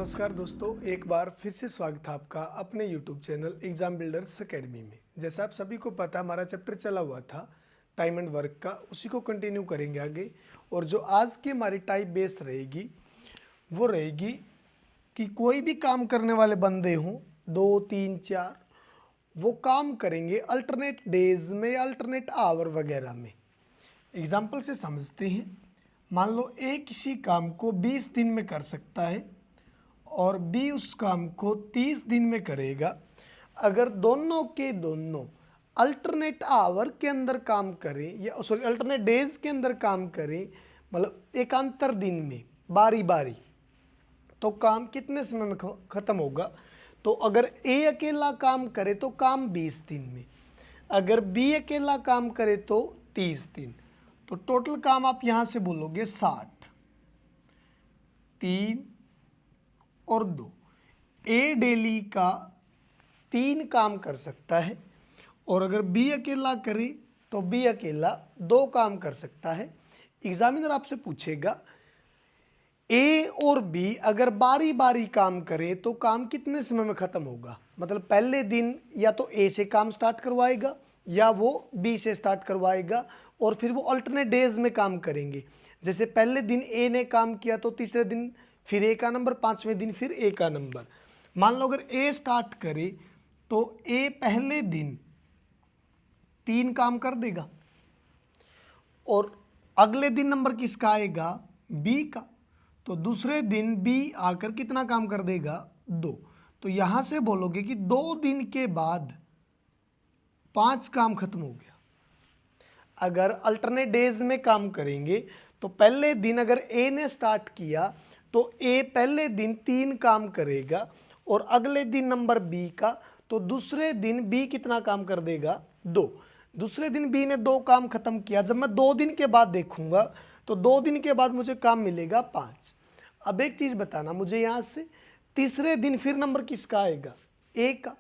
नमस्कार दोस्तों, एक बार फिर से स्वागत है आपका अपने YouTube channel exam builders academy में। जैसा आप सभी को पता, हमारा चैप्टर चला हुआ था टाइम एंड वर्क का, उसी को कंटिन्यू करेंगे आगे। और जो आज की हमारी टाइप बेस रहेगी वो रहेगी कि कोई भी काम करने वाले बंदे हों 2, 3, 4, वो काम करेंगे अल्टरनेट डेज में, अल्टरनेट आवर वगैरह में। एग्जाम्पल से समझते हैं। मान लो ए किसी काम को 20 दिन में कर सकता है और बी उस काम को 30 दिन में करेगा। अगर दोनों के दोनों अल्टरनेट आवर के अंदर काम करें या सॉरी अल्टरनेट डेज के अंदर काम करें, मतलब एकांतर दिन में बारी बारी, तो काम कितने समय में ख़त्म होगा? तो अगर ए अकेला काम करे तो काम 20 दिन में, अगर बी अकेला काम करे तो 30 दिन। तो टोटल काम आप यहाँ से बोलोगे 60, 3 और 2। ए डेली का 3 काम कर सकता है और अगर बी अकेला करे तो बी अकेला 2 काम कर सकता है। एग्जामिनर आपसे पूछेगा ए और बी अगर बारी बारी काम करें तो काम कितने समय में ख़त्म होगा? मतलब पहले दिन या तो ए से काम स्टार्ट करवाएगा या वो बी से स्टार्ट करवाएगा और फिर वो अल्टरनेट डेज में काम करेंगे। जैसे पहले दिन ए ने काम किया तो तीसरे दिन फिर ए का नंबर, 5वें दिन फिर ए का नंबर। मान लो अगर ए स्टार्ट करे तो ए पहले दिन 3 काम कर देगा और अगले दिन नंबर किसका आएगा? बी का। तो दूसरे दिन बी आकर कितना काम कर देगा? 2। तो यहाँ से बोलोगे कि 2 दिन के बाद 5 काम खत्म हो गया। अगर अल्टरनेट डेज में काम करेंगे तो पहले दिन अगर ए ने स्टार्ट किया तो ए पहले दिन 3 काम करेगा और अगले दिन नंबर बी का, तो दूसरे दिन बी कितना काम कर देगा? 2। दूसरे दिन बी ने 2 काम खत्म किया। जब मैं 2 दिन के बाद देखूंगा तो 2 दिन के बाद मुझे काम मिलेगा 5। अब एक चीज़ बताना मुझे यहाँ से, तीसरे दिन फिर नंबर किसका आएगा? ए का।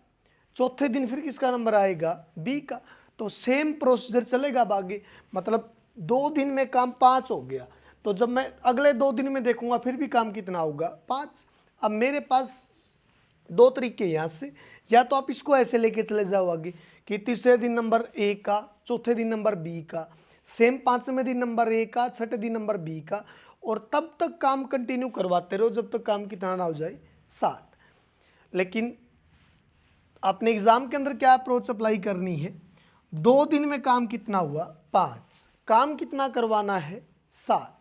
चौथे दिन फिर किसका नंबर आएगा? बी का। तो सेम प्रोसीजर चलेगा अब आगे। मतलब 2 दिन में काम 5 हो गया, तो जब मैं अगले 2 दिन में देखूंगा फिर भी काम कितना होगा? 5। अब मेरे पास 2 तरीके यहाँ से, या तो आप इसको ऐसे लेके चले जाओ आगे कि तीसरे दिन नंबर ए का, चौथे दिन नंबर बी का, सेम 5वें दिन नंबर ए का, छठे दिन नंबर बी का, और तब तक काम कंटिन्यू करवाते रहो जब तक काम कितना ना हो जाए? 60। लेकिन आपने एग्जाम के अंदर क्या अप्रोच अप्लाई करनी है? 2 दिन में काम कितना हुआ? 5। काम कितना करवाना है? 60।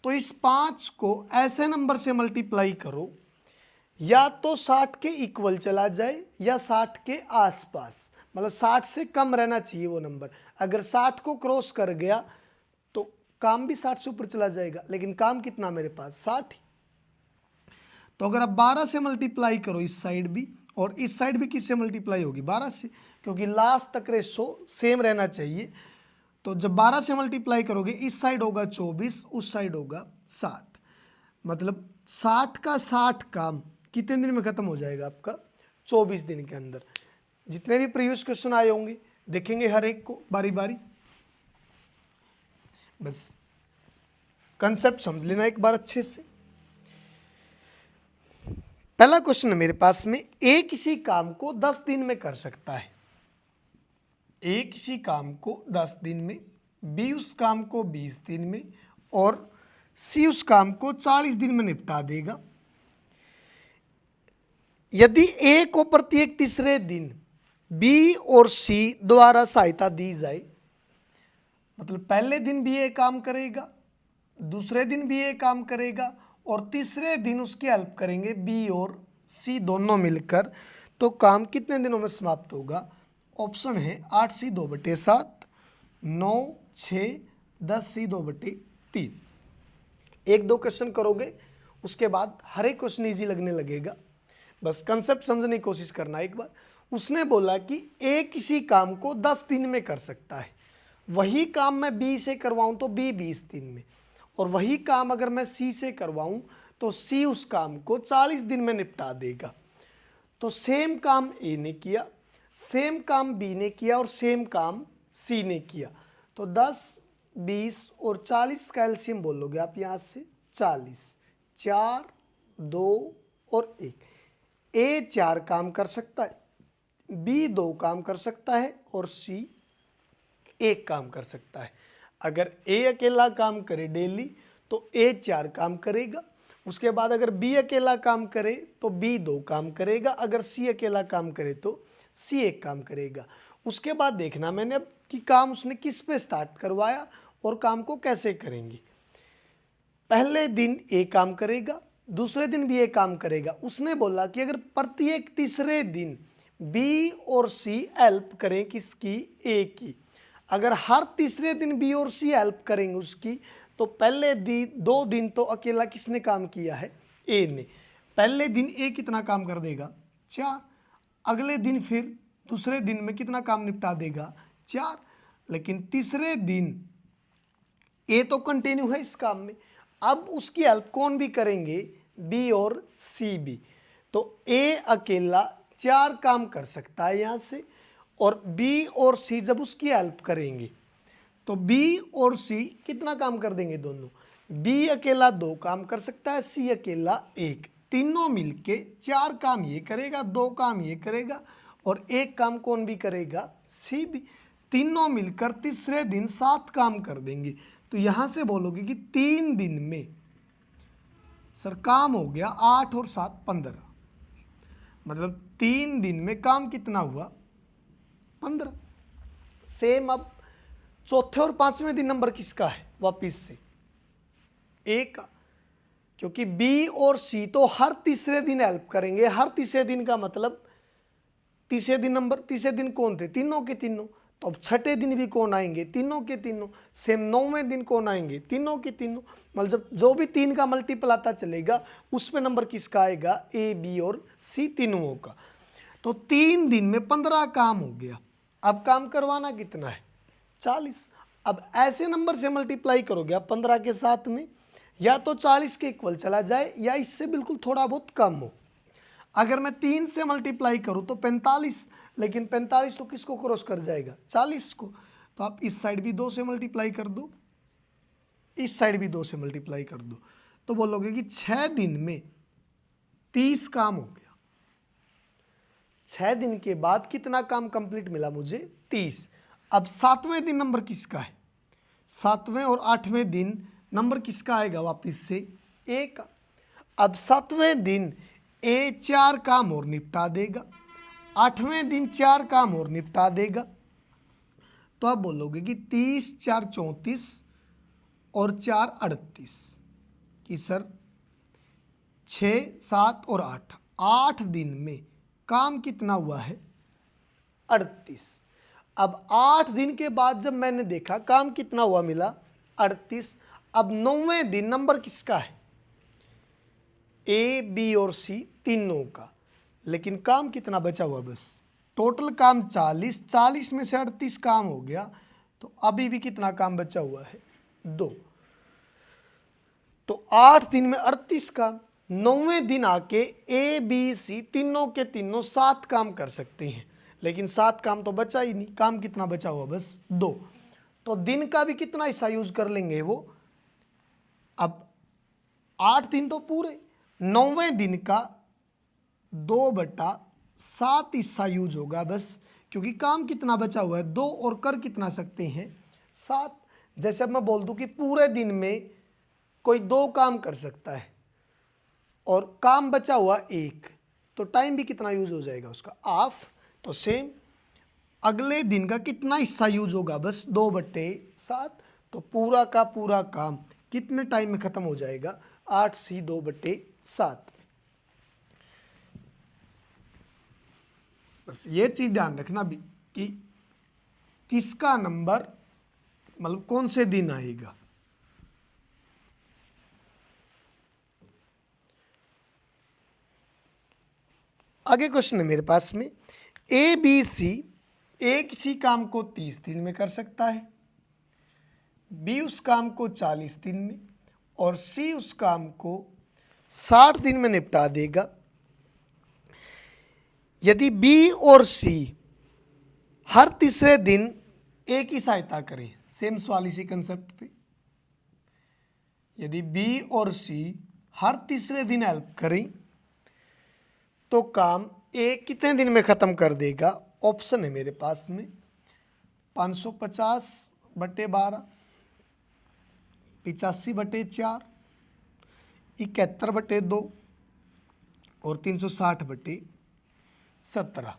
तो इस 5 को ऐसे नंबर से मल्टीप्लाई करो, या तो 60 के इक्वल चला जाए या 60 के आसपास, मतलब 60 से कम रहना चाहिए वो नंबर। अगर 60 को क्रॉस कर गया तो काम भी 60 से ऊपर चला जाएगा, लेकिन काम कितना मेरे पास? 60 ही। तो अगर आप 12 से मल्टीप्लाई करो इस साइड भी, और इस साइड भी किससे मल्टीप्लाई होगी? 12 से, क्योंकि लास्ट तक रेशो सेम रहना चाहिए। तो जब 12 से मल्टीप्लाई करोगे, इस साइड होगा 24, उस साइड होगा 60। मतलब 60 का 60 काम कितने दिन में खत्म हो जाएगा आपका? 24 दिन के अंदर। जितने भी प्रीवियस क्वेश्चन आए होंगे देखेंगे हर एक को बारी बारी। बस कंसेप्ट समझ लेना एक बार अच्छे से। पहला क्वेश्चन है मेरे पास में, ए किसी काम को 10 दिन में कर सकता है। ए किसी काम को 10 दिन में, बी उस काम को 20 दिन में और सी उस काम को 40 दिन में निपटा देगा। यदि ए को प्रत्येक तीसरे दिन बी और सी द्वारा सहायता दी जाए, मतलब पहले दिन भी ए काम करेगा, दूसरे दिन भी ए काम करेगा और तीसरे दिन उसकी हेल्प करेंगे बी और सी दोनों मिलकर, तो काम कितने दिनों में समाप्त होगा? ऑप्शन है 8 सी 2/7, 9, 6, 10 सी 2/3। 1-2 क्वेश्चन करोगे उसके बाद हर एक क्वेश्चन ईजी लगने लगेगा। बस कंसेप्ट समझने की कोशिश करना एक बार। उसने बोला कि ए किसी काम को 10 दिन में कर सकता है, वही काम मैं बी से करवाऊं तो बी 20 दिन में, और वही काम अगर मैं सी से करवाऊं तो सी उस काम को 40 दिन में निपटा देगा। तो सेम काम ए ने किया, सेम काम बी ने किया और सेम काम सी ने किया। तो 10, 20 और 40 का एलसीएम बोलोगे आप यहाँ से 40। 4, 2, और 1। ए 4 काम कर सकता है, बी 2 काम कर सकता है और सी 1 काम कर सकता है। अगर ए अकेला काम करे डेली तो ए 4 काम करेगा। उसके बाद अगर बी अकेला काम करे तो बी 2 काम करेगा। अगर सी अकेला काम करे तो सी 1 काम करेगा। उसके बाद देखना मैंने अब कि काम उसने किस पे स्टार्ट करवाया और काम को कैसे करेंगे। पहले दिन ए काम करेगा, दूसरे दिन भी ए काम करेगा। उसने बोला कि अगर प्रत्येक तीसरे दिन बी और सी हेल्प करें किसकी, ए की। अगर हर तीसरे दिन बी और सी हेल्प करेंगे उसकी, तो पहले 2 दिन तो अकेला किसने काम किया है, ए ने। पहले दिन ए कितना काम कर देगा, 4। अगले दिन फिर दूसरे दिन में कितना काम निपटा देगा, 4। लेकिन तीसरे दिन ए तो कंटिन्यू है इस काम में, अब उसकी हेल्प कौन भी करेंगे, बी और सी भी। तो ए अकेला 4 काम कर सकता है यहाँ से, और बी और सी जब उसकी हेल्प करेंगे तो बी और सी कितना काम कर देंगे दोनों। बी अकेला 2 काम कर सकता है, सी अकेला 1। तीनों मिलके 4 काम ये करेगा, 2 काम ये करेगा और 1 काम कौन भी करेगा, सी भी। तीनों मिलकर तीसरे दिन 7 काम कर देंगे। तो यहाँ से बोलोगे कि 3 दिन में सर काम हो गया 8 और 7 15, मतलब 3 दिन में काम कितना हुआ, 15। सेम अब चौथे और 5वें दिन नंबर किसका है, वापिस से ए का, क्योंकि बी और सी तो हर तीसरे दिन हेल्प करेंगे। हर तीसरे दिन का मतलब तीसरे दिन कौन थे, तीनों के तीनों। तो अब छठे दिन भी कौन आएंगे, तीनों के तीनों। सेम 9वें दिन कौन आएंगे, तीनों के तीनों। मतलब जो भी 3 का मल्टीपल आता चलेगा उसमें नंबर किसका आएगा, ए बी और सी तीनों का। तो 3 दिन में 15 काम हो गया। अब काम करवाना कितना है, 40। अब ऐसे नंबर से मल्टीप्लाई करोगे आप 15 के साथ में, या तो 40 के इक्वल चला जाए या इससे बिल्कुल थोड़ा बहुत कम हो। अगर मैं 3 से मल्टीप्लाई करूं तो 45, लेकिन 45 तो किसको क्रॉस कर जाएगा, 40 को। तो आप इस साइड भी 2 से मल्टीप्लाई कर दो, इस साइड भी 2 से मल्टीप्लाई कर दो, तो बोलोगे कि 6 दिन में 30 काम हो गया। 6 दिन के बाद कितना काम कंप्लीट मिला मुझे, 30। अब 7वें दिन नंबर किसका है, 7वें और 8वें दिन नंबर किसका आएगा, वापिस से ए का। अब 7वें दिन ए 4 काम और निपटा देगा, 8वें दिन 4 काम और निपटा देगा। तो आप बोलोगे कि 30 4 34 और 4 38, कि सर 6 7 और 8 दिन में काम कितना हुआ है, 38। अब 8 दिन के बाद जब मैंने देखा काम कितना हुआ मिला, 38। अब 9वें दिन नंबर किसका है, ए बी और सी तीनों का, लेकिन काम कितना बचा हुआ, बस टोटल काम 40, 40 में से 38 काम हो गया। तो अभी भी कितना काम बचा हुआ है, 2। तो 8 दिन में 38 काम। 9वें दिन आके ए बी सी तीनों के तीनों 7 काम कर सकते हैं, लेकिन 7 काम तो बचा ही नहीं। काम कितना बचा हुआ, बस 2। तो दिन का भी कितना हिस्सा यूज कर लेंगे वो, अब 8 दिन तो पूरे, 9वें दिन का 2/7 हिस्सा यूज होगा बस, क्योंकि काम कितना बचा हुआ है, 2 और कर कितना सकते हैं, 7। जैसे अब मैं बोल दूं कि पूरे दिन में कोई 2 काम कर सकता है और काम बचा हुआ 1, तो टाइम भी कितना यूज हो जाएगा उसका, हाफ। तो सेम अगले दिन का कितना हिस्सा यूज होगा, बस 2/7। तो पूरा का पूरा काम कितने टाइम में खत्म हो जाएगा, 8C 2/7। बस ये चीज ध्यान रखना भी कि किसका नंबर मतलब कौन से दिन आएगा। आगे क्वेश्चन है मेरे पास में, ए बी सी ए किसी काम को 30 दिन में कर सकता है, बी उस काम को 40 दिन में और सी उस काम को 60 दिन में निपटा देगा। यदि बी और सी हर तीसरे दिन ए की सहायता करें, सेम सवाल इसी कंसेप्ट पे, यदि बी और सी हर तीसरे दिन हेल्प करें तो काम ए कितने दिन में ख़त्म कर देगा? ऑप्शन है मेरे पास में 550/12, 85/4, 71/2 और 360/17।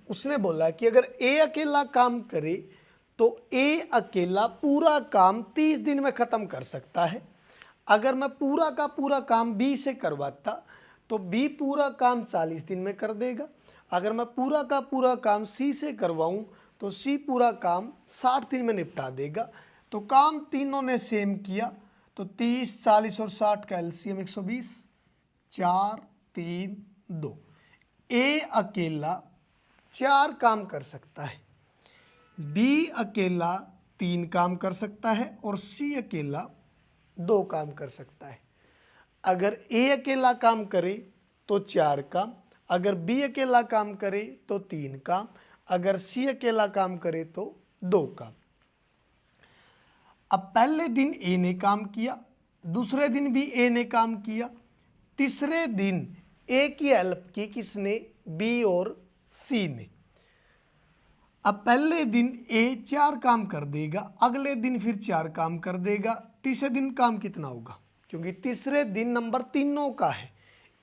उसने बोला कि अगर ए अकेला काम करे तो ए अकेला पूरा काम 30 दिन में ख़त्म कर सकता है। अगर मैं पूरा का पूरा काम बी से करवाता तो बी पूरा काम 40 दिन में कर देगा। अगर मैं पूरा का पूरा काम सी से करवाऊं तो सी पूरा काम 60 दिन में निपटा देगा। तो काम तीनों ने सेम किया, तो 30, 40 और 60 का एलसीएम 120, 4, 3, 2। ए अकेला 4 काम कर सकता है, बी अकेला 3 काम कर सकता है और सी अकेला 2 काम कर सकता है। अगर ए अकेला काम करे तो 4 काम, अगर बी अकेला काम करे तो 3 काम, अगर सी अकेला काम करे तो 2 काम। अब पहले दिन ए ने काम किया, दूसरे दिन भी ए ने काम किया, तीसरे दिन ए की हेल्प की किसने? बी और सी ने। अब पहले दिन ए 4 काम कर देगा, अगले दिन फिर 4 काम कर देगा, तीसरे दिन काम कितना होगा? क्योंकि तीसरे दिन नंबर तीनों का है,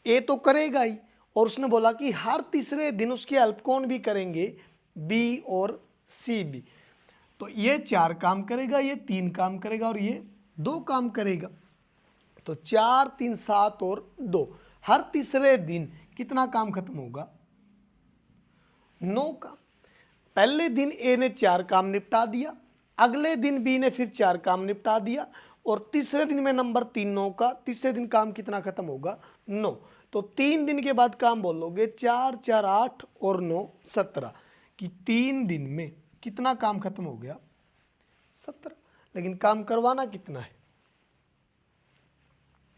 ए तो करेगा ही, और उसने बोला कि हर तीसरे दिन उसकी हेल्प कौन भी करेंगे? बी और सी भी। तो ये 4 काम करेगा, ये 3 काम करेगा और ये 2 काम करेगा। तो 4, 3, 7 और 2, हर तीसरे दिन कितना काम खत्म होगा? 9 काम। पहले दिन ए ने 4 काम निपटा दिया, अगले दिन बी ने फिर 4 काम निपटा दिया, और तीसरे दिन में नंबर तीनों का, तीसरे दिन काम कितना खत्म होगा? 9। तो 3 दिन के बाद काम बोलोगे 4, 4, 8 और 9, 17, कि 3 दिन में कितना काम खत्म हो गया? 17। लेकिन काम करवाना कितना है?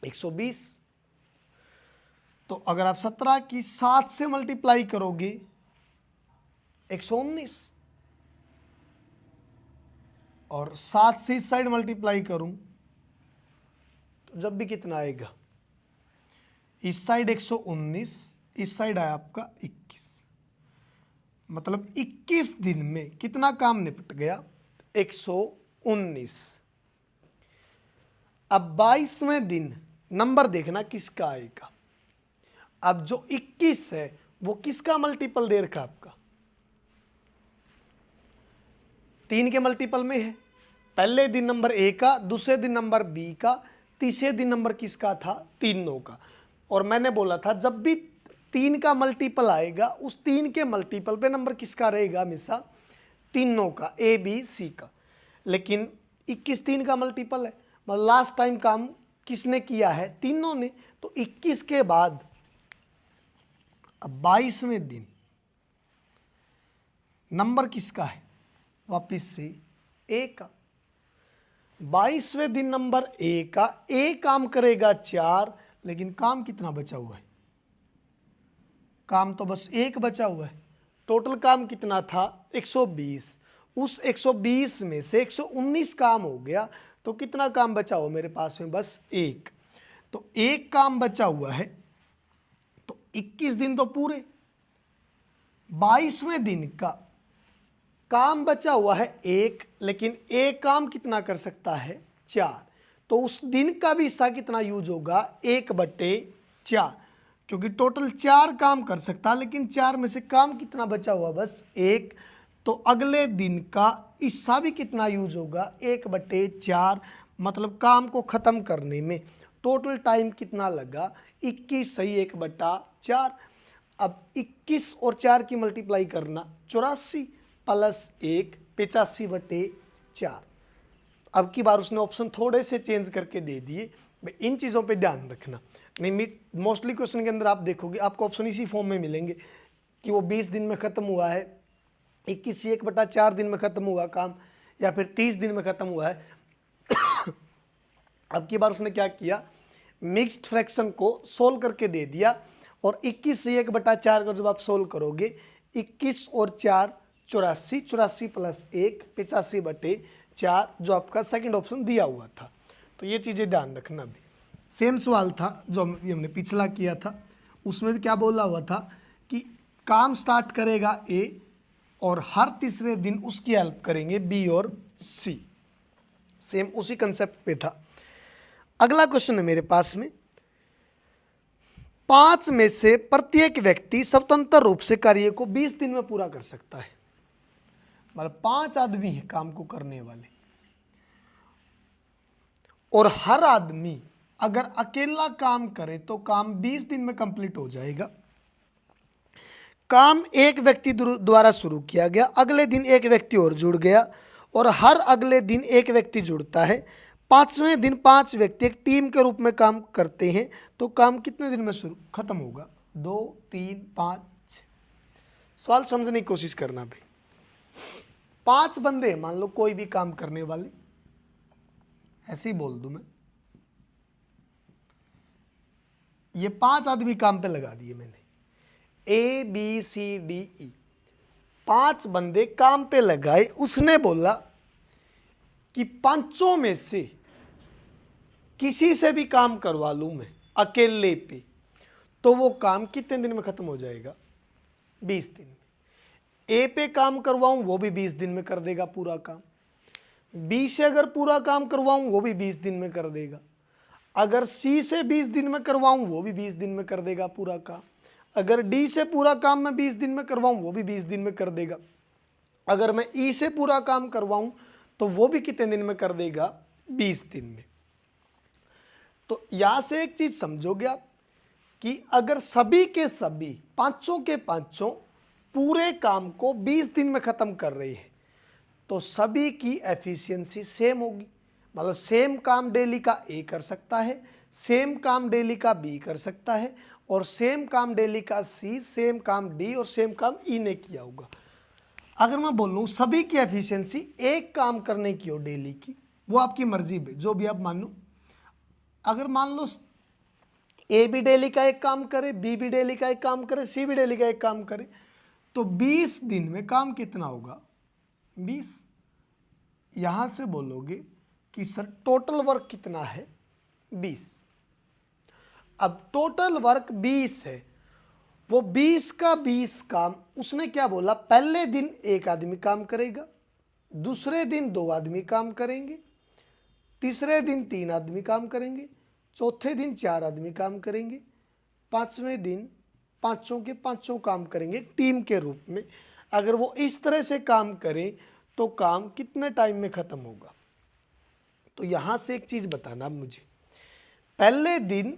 120। तो अगर आप 17 की 7 से मल्टीप्लाई करोगे 119, और 7 से इस साइड मल्टीप्लाई करूं तो जब भी कितना आएगा? इस साइड 119, इस साइड आया आपका 21, मतलब 21 दिन में कितना काम निपट गया? 119। अब 22वें दिन नंबर देखना किसका आएगा। अब जो 21 है वो किसका मल्टीपल दे रखा आपका? 3 के मल्टीपल में है। पहले दिन नंबर ए का, दूसरे दिन नंबर बी का, तीसरे दिन नंबर किसका था? तीनों का। और मैंने बोला था जब भी 3 का मल्टीपल आएगा उस 3 के मल्टीपल पे नंबर किसका रहेगा? हमेशा तीनों का, ए बी सी का। लेकिन 21 3 का मल्टीपल है, मतलब लास्ट टाइम काम किसने किया है? तीनों ने। तो 21 के बाद अब 22वें दिन नंबर किसका है? वापिस से ए का। 22वें दिन नंबर ए का, ए काम करेगा 4, लेकिन काम कितना बचा हुआ है? काम तो बस 1 बचा हुआ है। टोटल काम कितना था? 120। उस 120 में से 119 काम हो गया, तो कितना काम बचा हुआ मेरे पास में? बस 1। तो 1 काम बचा हुआ है, तो 21 दिन तो पूरे। 22वें दिन का काम बचा हुआ है 1, लेकिन एक काम कितना कर सकता है? 4। तो उस दिन का भी हिस्सा कितना यूज होगा? 1/4, क्योंकि टोटल 4 काम कर सकता है, लेकिन 4 में से काम कितना बचा हुआ? बस 1। तो अगले दिन का हिस्सा भी कितना यूज होगा? 1/4। मतलब काम को ख़त्म करने में टोटल टाइम कितना लगा? 21 सही 1/4। अब 21 और 4 की मल्टीप्लाई करना 84 प्लस 1 85/4। अब की बार उसने ऑप्शन थोड़े से चेंज करके दे दिए। इन चीज़ों पे ध्यान रखना। नहीं, मोस्टली क्वेश्चन के अंदर आप देखोगे आपको ऑप्शन इसी फॉर्म में मिलेंगे कि वो 20 दिन में ख़त्म हुआ है, 21 1/4 दिन में ख़त्म हुआ काम, या फिर 30 दिन में ख़त्म हुआ है। अब की बार उसने क्या किया? मिक्स्ड फ्रैक्शन को सोल्व करके दे दिया, और 21 से 1/4 को जब आप सोल्व करोगे 21 और 4 84, 84 प्लस 1 85/4, जो आपका सेकंड ऑप्शन दिया हुआ था। तो ये चीज़ें ध्यान रखना भी। सेम सवाल था जो हमने पिछला किया था, उसमें भी क्या बोला हुआ था कि काम स्टार्ट करेगा ए और हर तीसरे दिन उसकी हेल्प करेंगे बी और सी। सेम उसी कंसेप्ट पे था। अगला क्वेश्चन है मेरे पास में, 5 में से प्रत्येक व्यक्ति स्वतंत्र रूप से कार्य को 20 दिन में पूरा कर सकता है। मतलब 5 आदमी हैं काम को करने वाले, और हर आदमी अगर अकेला काम करे तो काम 20 दिन में कंप्लीट हो जाएगा। काम एक व्यक्ति द्वारा शुरू किया गया, अगले दिन एक व्यक्ति और जुड़ गया, और हर अगले दिन एक व्यक्ति जुड़ता है। 5वें दिन 5 व्यक्ति एक टीम के रूप में काम करते हैं, तो काम कितने दिन में शुरू खत्म होगा? 2, 3, 5। सवाल समझने की कोशिश करना भाई। 5 बंदे मान लो, कोई भी काम करने वाले, ऐसे ही बोल दूं मैं, ये 5 आदमी काम पे लगा दिए मैंने, A B C D E, 5 बंदे काम पे लगाए। उसने बोला कि 5 में से किसी से भी काम करवा लूं मैं अकेले पे, तो वो काम कितने दिन में खत्म हो जाएगा? 20 दिन में। ए पे काम करवाऊं वो भी 20 दिन में कर देगा पूरा काम। बी से अगर पूरा काम करवाऊं वो भी 20 दिन में कर देगा। अगर सी से 20 दिन में करवाऊं वो भी 20 दिन में कर देगा पूरा काम। अगर डी से पूरा काम मैं 20 दिन में करवाऊं वो भी 20 दिन में कर देगा। अगर मैं ई से पूरा काम करवाऊं तो वो भी कितने दिन में कर देगा? 20 दिन में। तो यहां से एक चीज समझोगे आप कि अगर सभी के सभी 5 के 5 पूरे काम को 20 दिन में खत्म कर रहे हैं, तो सभी की एफिशिएंसी सेम होगी। मतलब सेम काम डेली का ए कर सकता है, सेम काम डेली का बी कर सकता है, और सेम काम डेली का सी, सेम काम डी और सेम काम ई ने किया होगा। अगर मैं बोलूँ सभी की एफिशिएंसी एक काम करने की हो डेली की, वो आपकी मर्जी पे जो भी आप मान लो। अगर मान लो ए भी डेली का एक काम करे, बी भी डेली का एक काम करे, सी भी डेली का एक काम करे, तो 20 दिन में काम कितना होगा? 20। यहां से बोलोगे कि सर टोटल वर्क कितना है? 20। अब टोटल वर्क 20 है, वो 20 का 20 काम उसने क्या बोला? पहले दिन एक आदमी काम करेगा, दूसरे दिन 2 आदमी काम करेंगे, तीसरे दिन 3 आदमी काम करेंगे, चौथे दिन 4 आदमी काम करेंगे, 5वें दिन 5 के 5 काम करेंगे टीम के रूप में। अगर वो इस तरह से काम करें तो काम कितने टाइम में खत्म होगा? तो यहां से एक चीज बताना मुझे, पहले दिन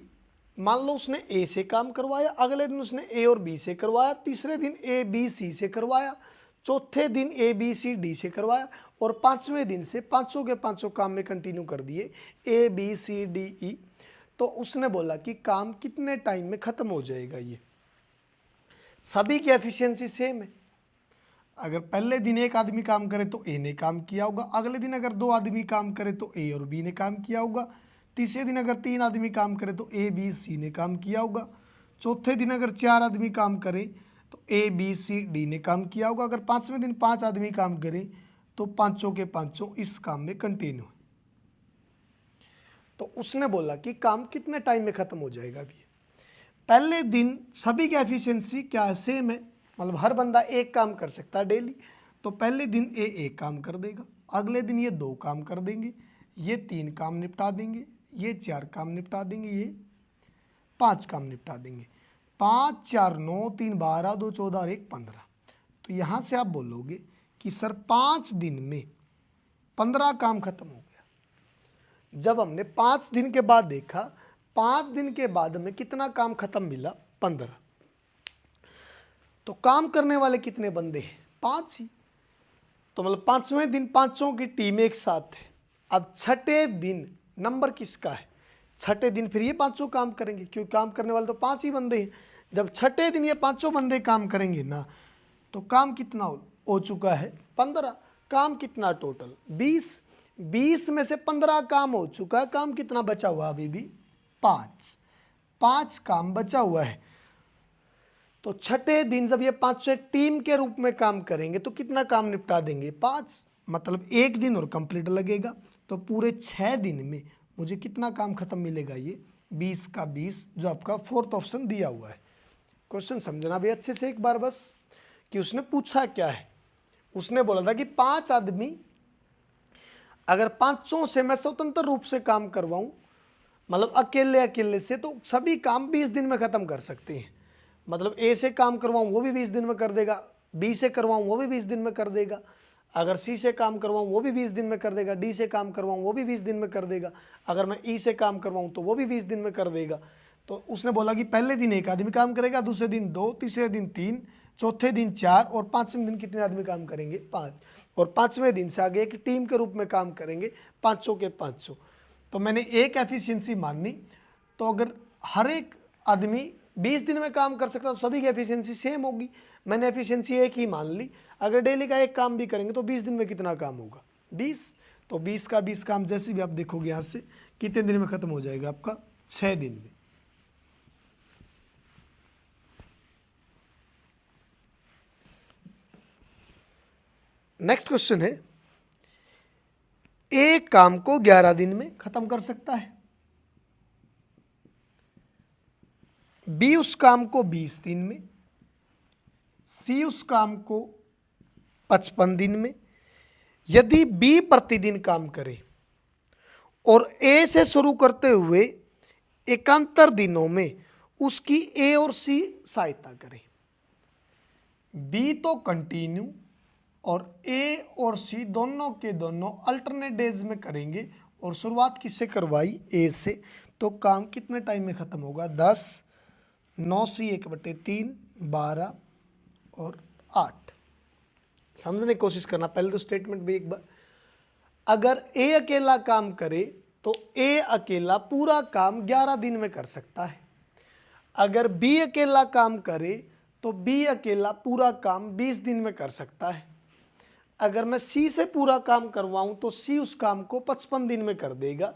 मान लो उसने ए से काम करवाया, अगले दिन उसने ए और बी से करवाया, तीसरे दिन ए बी सी से करवाया, चौथे दिन ए बी सी डी से करवाया, और 5वें दिन से 5 के 5 काम में कंटिन्यू कर दिए A B C D E. तो उसने बोला कि काम कितने टाइम में खत्म हो जाएगा? ये सभी की एफिशिएंसी सेम है। अगर पहले दिन एक आदमी काम करे तो ए ने काम किया होगा, अगले दिन अगर 2 आदमी काम करे तो ए और बी ने काम किया होगा, तीसरे दिन अगर 3 आदमी काम करे तो ए बी सी ने काम किया होगा, चौथे दिन अगर 4 आदमी काम करे तो ए बी सी डी ने काम किया होगा, अगर 5वें दिन 5 आदमी काम करें तो 5 के 5 इस काम में कंटिन्यू। तो उसने बोला कि काम कितने टाइम में खत्म हो जाएगा? भी पहले दिन सभी की एफिशिएंसी क्या है? सेम है। मतलब हर बंदा एक काम कर सकता है डेली, तो पहले दिन ए एक काम कर देगा, अगले दिन ये 2 काम कर देंगे, ये 3 काम निपटा देंगे, ये 4 काम निपटा देंगे, ये 5 काम निपटा देंगे। 5 4 9 3 12 2 14 और 1 15। तो यहाँ से आप बोलोगे कि सर 5 दिन में 15 काम खत्म हो गया। जब हमने 5 दिन के बाद देखा, 5 दिन के बाद हमें कितना काम खत्म मिला? 15। तो काम करने वाले कितने बंदे हैं? 5 ही। तो मतलब 5वें दिन 5 की टीम एक साथ है। अब छठे दिन नंबर किसका है? छठे दिन फिर ये 5 काम करेंगे, क्योंकि काम करने वाले तो 5 ही बंदे हैं। जब छठे दिन ये 5 बंदे काम करेंगे ना, तो काम कितना हो चुका है? 15। काम कितना टोटल? 20। 20 में से 15 काम हो चुका है, काम कितना बचा हुआ? अभी भी 5 काम बचा हुआ है। तो छठे दिन जब ये 5 एक टीम के रूप में काम करेंगे तो कितना काम निपटा देंगे? 5। मतलब 1 दिन और कंप्लीट लगेगा, तो पूरे 6 दिन में मुझे कितना काम खत्म मिलेगा? ये 20 का 20, जो आपका फोर्थ ऑप्शन दिया हुआ है। क्वेश्चन समझना भी अच्छे से एक बार बस, कि उसने पूछा क्या है। उसने बोला था कि 5 आदमी, अगर पांचों से मैं स्वतंत्र रूप से काम करवाऊं, मतलब अकेले अकेले से, तो सभी काम 20 दिन में खत्म कर सकते हैं। मतलब ए से काम करवाऊं वो भी 20 दिन में कर देगा, बी से करवाऊं वो भी 20 दिन में कर देगा, अगर सी से काम करवाऊं वो भी 20 दिन में कर देगा, डी से काम करवाऊं वो भी 20 दिन में कर देगा, अगर मैं ई से काम करवाऊं तो वो भी 20 दिन में कर देगा। तो उसने बोला कि पहले दिन एक आदमी काम करेगा, दूसरे दिन 2, तीसरे दिन 3, चौथे दिन 4 और पांचवें दिन कितने आदमी काम करेंगे? 5। और पांचवें दिन से आगे एक टीम के रूप में काम करेंगे, 500 के 500। तो मैंने एक एफिशिएंसी मान ली। तो अगर हर एक आदमी 20 दिन में काम कर सकता तो सभी की एफिशिएंसी सेम होगी। मैंने एफिशिएंसी एक ही मान ली। अगर डेली का एक काम भी करेंगे तो 20 दिन में कितना काम होगा? 20। तो 20 का 20 काम जैसे भी आप देखोगे यहाँ से कितने दिन में खत्म हो जाएगा आपका? 6 दिन में। नेक्स्ट क्वेश्चन है, एक काम को 11 दिन में खत्म कर सकता है, बी उस काम को 20 दिन में, सी उस काम को 55 दिन में। यदि बी प्रतिदिन काम करे और ए से शुरू करते हुए एकांतर दिनों में उसकी ए और सी सहायता करे। बी तो कंटिन्यू और ए और सी दोनों के दोनों अल्टरनेट डेज में करेंगे, और शुरुआत किससे करवाई? ए से। तो काम कितने टाइम में खत्म होगा? 10, 9 सी 1/3, 12 और 8। समझने की कोशिश करना पहले तो स्टेटमेंट भी एक बार। अगर ए अकेला काम करे तो ए अकेला पूरा काम 11 दिन में कर सकता है। अगर बी अकेला काम करे तो बी अकेला पूरा काम 20 दिन में कर सकता है। अगर मैं सी से पूरा काम करवाऊं तो सी उस काम को 55 दिन में कर देगा।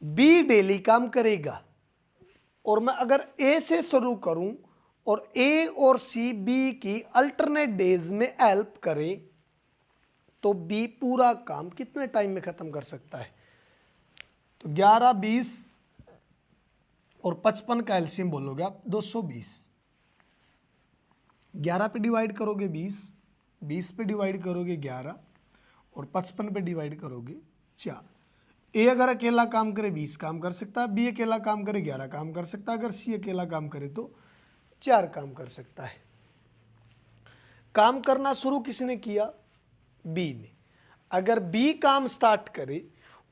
बी डेली काम करेगा। और मैं अगर ए से शुरू करूं और ए और सी बी की अल्टरनेट डेज में हेल्प करें तो बी पूरा काम कितने टाइम में खत्म कर सकता है? तो 11, 20 और 55 का एलसीएम बोलोगे आप 220। 11 पे डिवाइड करोगे 20, 20 पे डिवाइड करोगे 11 और 55 पे डिवाइड करोगे 4। ए अगर अकेला काम करे 20 काम कर सकता है, बी अकेला काम करे 11 काम कर सकता है, अगर सी अकेला काम करे तो 4 काम कर सकता है। काम करना शुरू किसने किया? बी ने। अगर बी काम स्टार्ट करे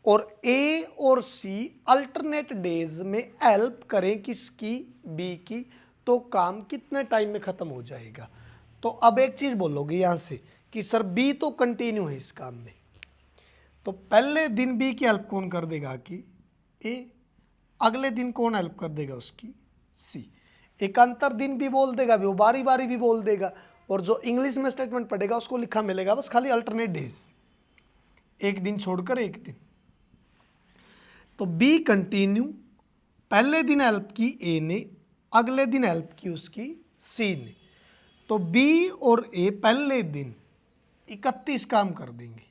और ए और सी अल्टरनेट डेज में हेल्प करें किसकी? बी की, तो काम कितने टाइम में खत्म हो जाएगा? तो अब एक चीज बोलोगे यहां से कि सर बी तो कंटिन्यू है इस काम में, तो पहले दिन बी की हेल्प कौन कर देगा? कि ए। अगले दिन कौन हेल्प कर देगा उसकी? सी। एकांतर दिन भी बोल देगा, वो बारी बारी भी बोल देगा, और जो इंग्लिश में स्टेटमेंट पढ़ेगा उसको लिखा मिलेगा बस खाली अल्टरनेट डेज, एक दिन छोड़कर एक दिन। तो बी कंटिन्यू, पहले दिन हेल्प की ए ने, अगले दिन हेल्प की उसकी सी ने। तो बी और ए पहले दिन 31 काम कर देंगे,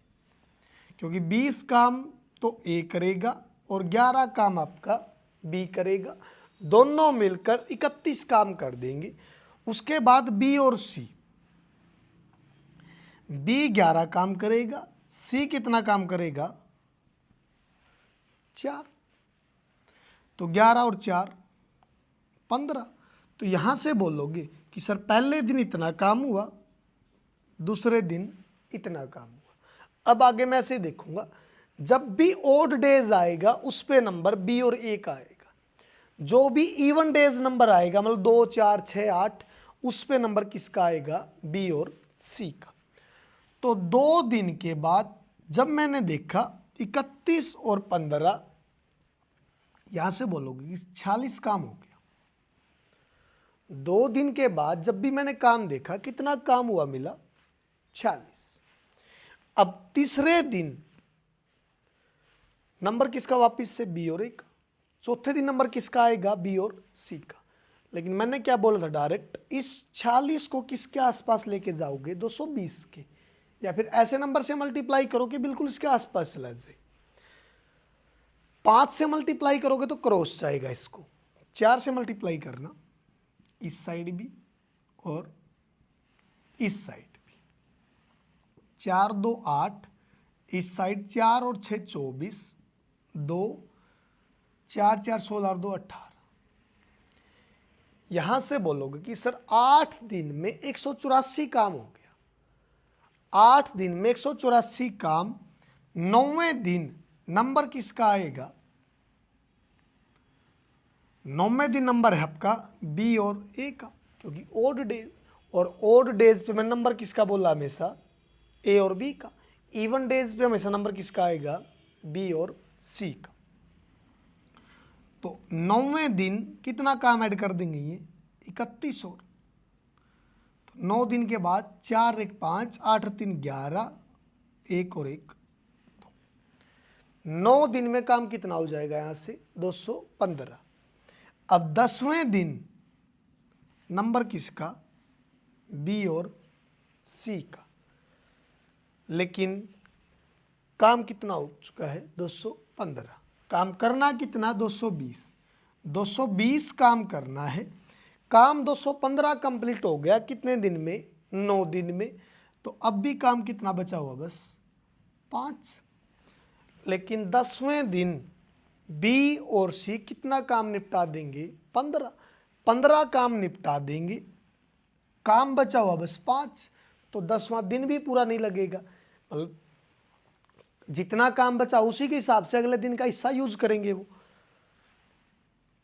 क्योंकि 20 काम तो ए करेगा और 11 काम आपका बी करेगा, दोनों मिलकर 31 काम कर देंगे। उसके बाद बी और सी, बी 11 काम करेगा, सी कितना काम करेगा? 4। तो 11 और 4 15। तो यहां से बोलोगे कि सर पहले दिन इतना काम हुआ, दूसरे दिन इतना काम हुआ। अब आगे मैं ऐसे देखूंगा, जब भी ओड डेज आएगा उस पे नंबर बी और ए का आएगा, जो भी इवन डेज नंबर आएगा मतलब 2, 4, 6, 8, उस पे नंबर किसका आएगा? बी और सी का। तो 2 दिन के बाद जब मैंने देखा 31 और 15, यहां से बोलोगे कि 46 काम हो गया। 2 दिन के बाद जब भी मैंने काम देखा कितना काम हुआ? मिला 46। अब तीसरे दिन नंबर किसका वापिस से? बी और ए का। चौथे दिन नंबर किसका आएगा? बी और सी का। लेकिन मैंने क्या बोला था डायरेक्ट, इस 46 को किसके आसपास लेके जाओगे? 220 के, या फिर ऐसे नंबर से मल्टीप्लाई करो कि बिल्कुल इसके आसपास चला जाए। 5 से मल्टीप्लाई करोगे तो क्रॉस जाएगा, इसको 4 से मल्टीप्लाई करना, इस साइड भी और इस साइड भी, 4 2 8, इस साइड 4 और 6 24, 2 4 4 16 और 2 18। यहां से बोलोगे कि सर 8 दिन में 184 काम हो गया। 8 दिन में 184 काम, 9वें दिन नंबर किसका आएगा? 9वें दिन नंबर है आपका बी और ए का, क्योंकि ओड डेज, और ओड डेज पे मैं नंबर किसका बोला हमेशा? ए और बी का। इवन डेज पे हमेशा नंबर किसका आएगा? बी और सी का। तो 9वें दिन कितना काम ऐड कर देंगे? ये 31 और, तो 9 दिन के बाद 4 1 5, 8 3 11, 1 और 1 2। 9 दिन में काम कितना हो जाएगा? यहां से 215। अब 10वें दिन नंबर किसका? बी और सी का। लेकिन काम कितना हो चुका है? 215। काम करना कितना? 220। 220 काम करना है। काम 215 कंप्लीट हो गया कितने दिन में? 9 दिन में। तो अब भी काम कितना बचा हुआ? बस 5। लेकिन 10वें दिन बी और सी कितना काम निपटा देंगे? 15 काम निपटा देंगे। काम बचा हुआ बस 5। तो 10वां दिन भी पूरा नहीं लगेगा, मतलब जितना काम बचा उसी के हिसाब से अगले दिन का हिस्सा यूज करेंगे वो।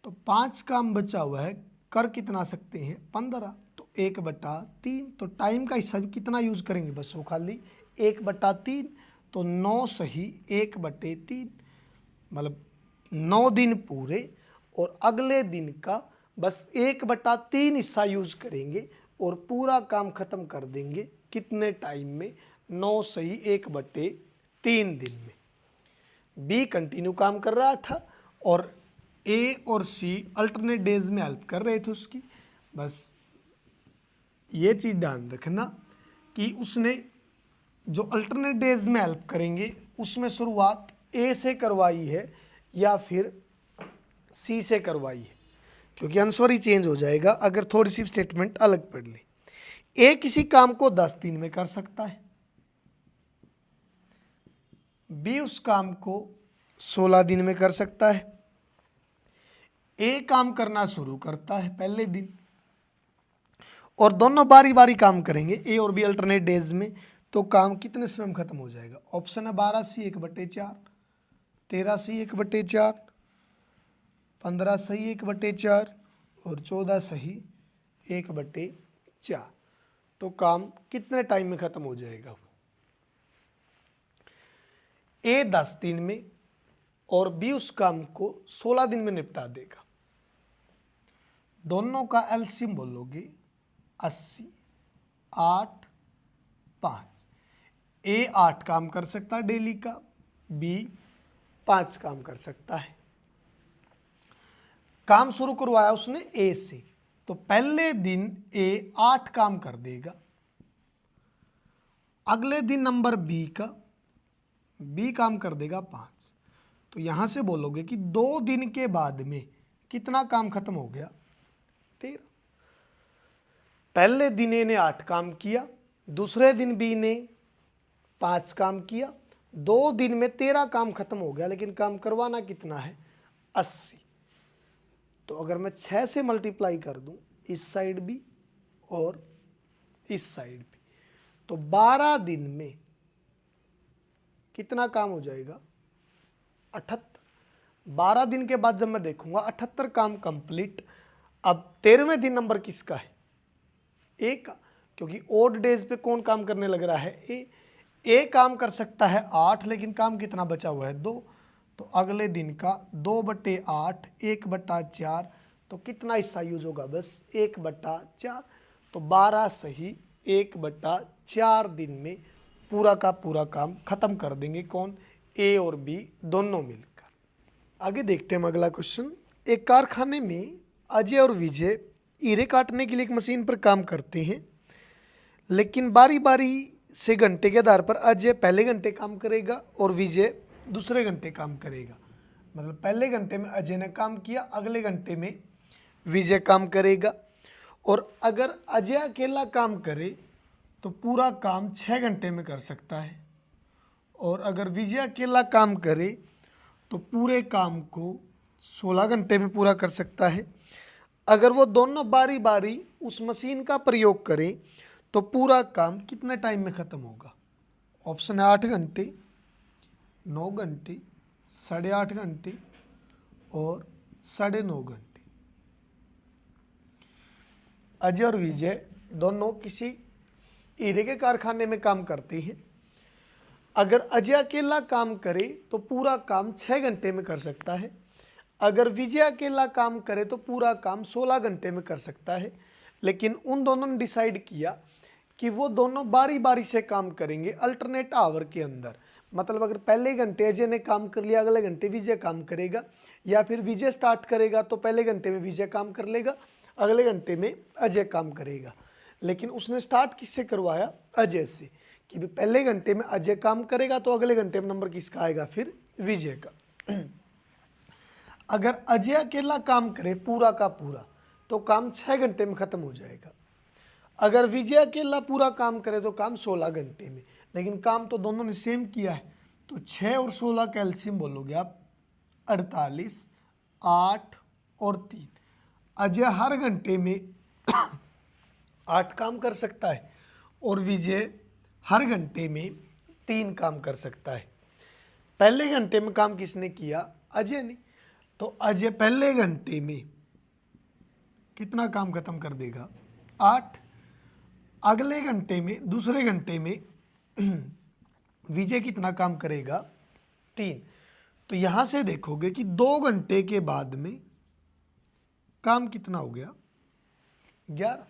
तो 5 काम बचा हुआ है, कर कितना सकते हैं? 15। तो 1/3। तो टाइम का हिस्सा भी कितना यूज करेंगे? बस वो खाली 1/3। तो 9 सही 1/3, मतलब 9 दिन पूरे, और अगले दिन का बस 1/3 हिस्सा यूज करेंगे और पूरा काम खत्म कर देंगे। कितने टाइम में? 9 सही 1/3 दिन में। बी कंटिन्यू काम कर रहा था और ए और सी अल्टरनेट डेज में हेल्प कर रहे थे उसकी। बस ये चीज़ ध्यान रखना कि उसने जो अल्टरनेट डेज में हेल्प करेंगे उसमें शुरुआत ए से करवाई है या फिर सी से करवाई है, क्योंकि आंसर ही चेंज हो जाएगा अगर थोड़ी सी स्टेटमेंट अलग पढ़ ले। ए किसी काम को 10 दिन में कर सकता है, बी उस काम को 16 दिन में कर सकता है। ए काम करना शुरू करता है पहले दिन और दोनों बारी बारी काम करेंगे ए और बी अल्टरनेट डेज में, तो काम कितने समय में खत्म हो जाएगा? ऑप्शन है 12 सी 1/4, 13 सी 1/4, 15 सही 1/4 और 14 सही 1/4। तो काम कितने टाइम में खत्म हो जाएगा? ए 10 दिन में और बी उस काम को 16 दिन में निपटा देगा। दोनों का एलसीएम बोलोगे 80, 8, 5। ए 8 काम कर सकता है डेली का, बी 5 काम कर सकता है। काम शुरू करवाया उसने ए से, तो पहले दिन ए 8 काम कर देगा। अगले दिन नंबर बी का, बी काम कर देगा 5। तो यहां से बोलोगे कि 2 दिन के बाद में कितना काम खत्म हो गया? 13। पहले दिन ए ने 8 काम किया, दूसरे दिन बी ने 5 काम किया, 2 दिन में 13 काम खत्म हो गया, लेकिन काम करवाना कितना है? 80। तो अगर मैं 6 से मल्टीप्लाई कर दूं इस साइड भी और इस साइड भी, तो 12 दिन में कितना काम हो जाएगा? 78। 12 दिन के बाद जब मैं देखूंगा 78 काम कंप्लीट। अब 13वें दिन नंबर किसका है? ए का, क्योंकि ओड डेज पे कौन काम करने लग रहा है? ए काम कर सकता है 8, लेकिन काम कितना बचा हुआ है? 2। तो अगले दिन का 2/8 1/4, तो कितना हिस्सा यूज होगा? बस 1/4। तो 12 सही 1/4 दिन में पूरा का पूरा काम खत्म कर देंगे। कौन? ए और बी दोनों मिलकर। आगे देखते हैं हम अगला क्वेश्चन। एक कारखाने में अजय और विजय हीरे काटने के लिए एक मशीन पर काम करते हैं, लेकिन बारी बारी से घंटे के आधार पर अजय पहले घंटे काम करेगा और विजय दूसरे घंटे काम करेगा। मतलब पहले घंटे में अजय ने काम किया, अगले घंटे में विजय काम करेगा। और अगर अजय अकेला काम करे तो पूरा काम 6 घंटे में कर सकता है, और अगर विजय अकेला काम करे तो पूरे काम को 16 घंटे में पूरा कर सकता है। अगर वो दोनों बारी बारी उस मशीन का प्रयोग करें तो पूरा काम कितने टाइम में ख़त्म होगा? ऑप्शन है 8 घंटे, 9 घंटे, 8.5 घंटे और 9.5 घंटे। अजय और विजय दोनों किसी हीरे के कारखाने में काम करते हैं। अगर अजय अकेला काम करे तो पूरा काम 6 घंटे में कर सकता है। अगर विजय अकेला काम करे तो पूरा काम 16 घंटे में कर सकता है। लेकिन उन दोनों ने डिसाइड किया कि वो दोनों बारी बारी से काम करेंगे अल्टरनेट आवर के अंदर। मतलब अगर पहले घंटे अजय ने काम कर लिया, अगले घंटे विजय काम करेगा, या फिर विजय स्टार्ट करेगा तो पहले घंटे में विजय काम कर लेगा, अगले घंटे में अजय काम करेगा। लेकिन उसने स्टार्ट किससे करवाया? अजय से, कि पहले घंटे में अजय काम करेगा तो अगले घंटे में नंबर किसका आएगा? फिर विजय का। अगर अजय अकेला काम करे पूरा का पूरा तो काम 6 घंटे में ख़त्म हो जाएगा। अगर विजय अकेला पूरा काम करे तो काम 16 घंटे में। लेकिन काम तो दोनों ने सेम किया है, तो 6 और 16 का एलसीएम बोलोगे आप 48, 8 और 3। अजय हर घंटे में 8 काम कर सकता है और विजय हर घंटे में 3 काम कर सकता है। पहले घंटे में काम किसने किया? अजय ने। तो अजय पहले घंटे में कितना काम खत्म कर देगा? 8। अगले घंटे में, दूसरे घंटे में विजय कितना काम करेगा? 3। तो यहां से देखोगे कि 2 घंटे के बाद में काम कितना हो गया? 11।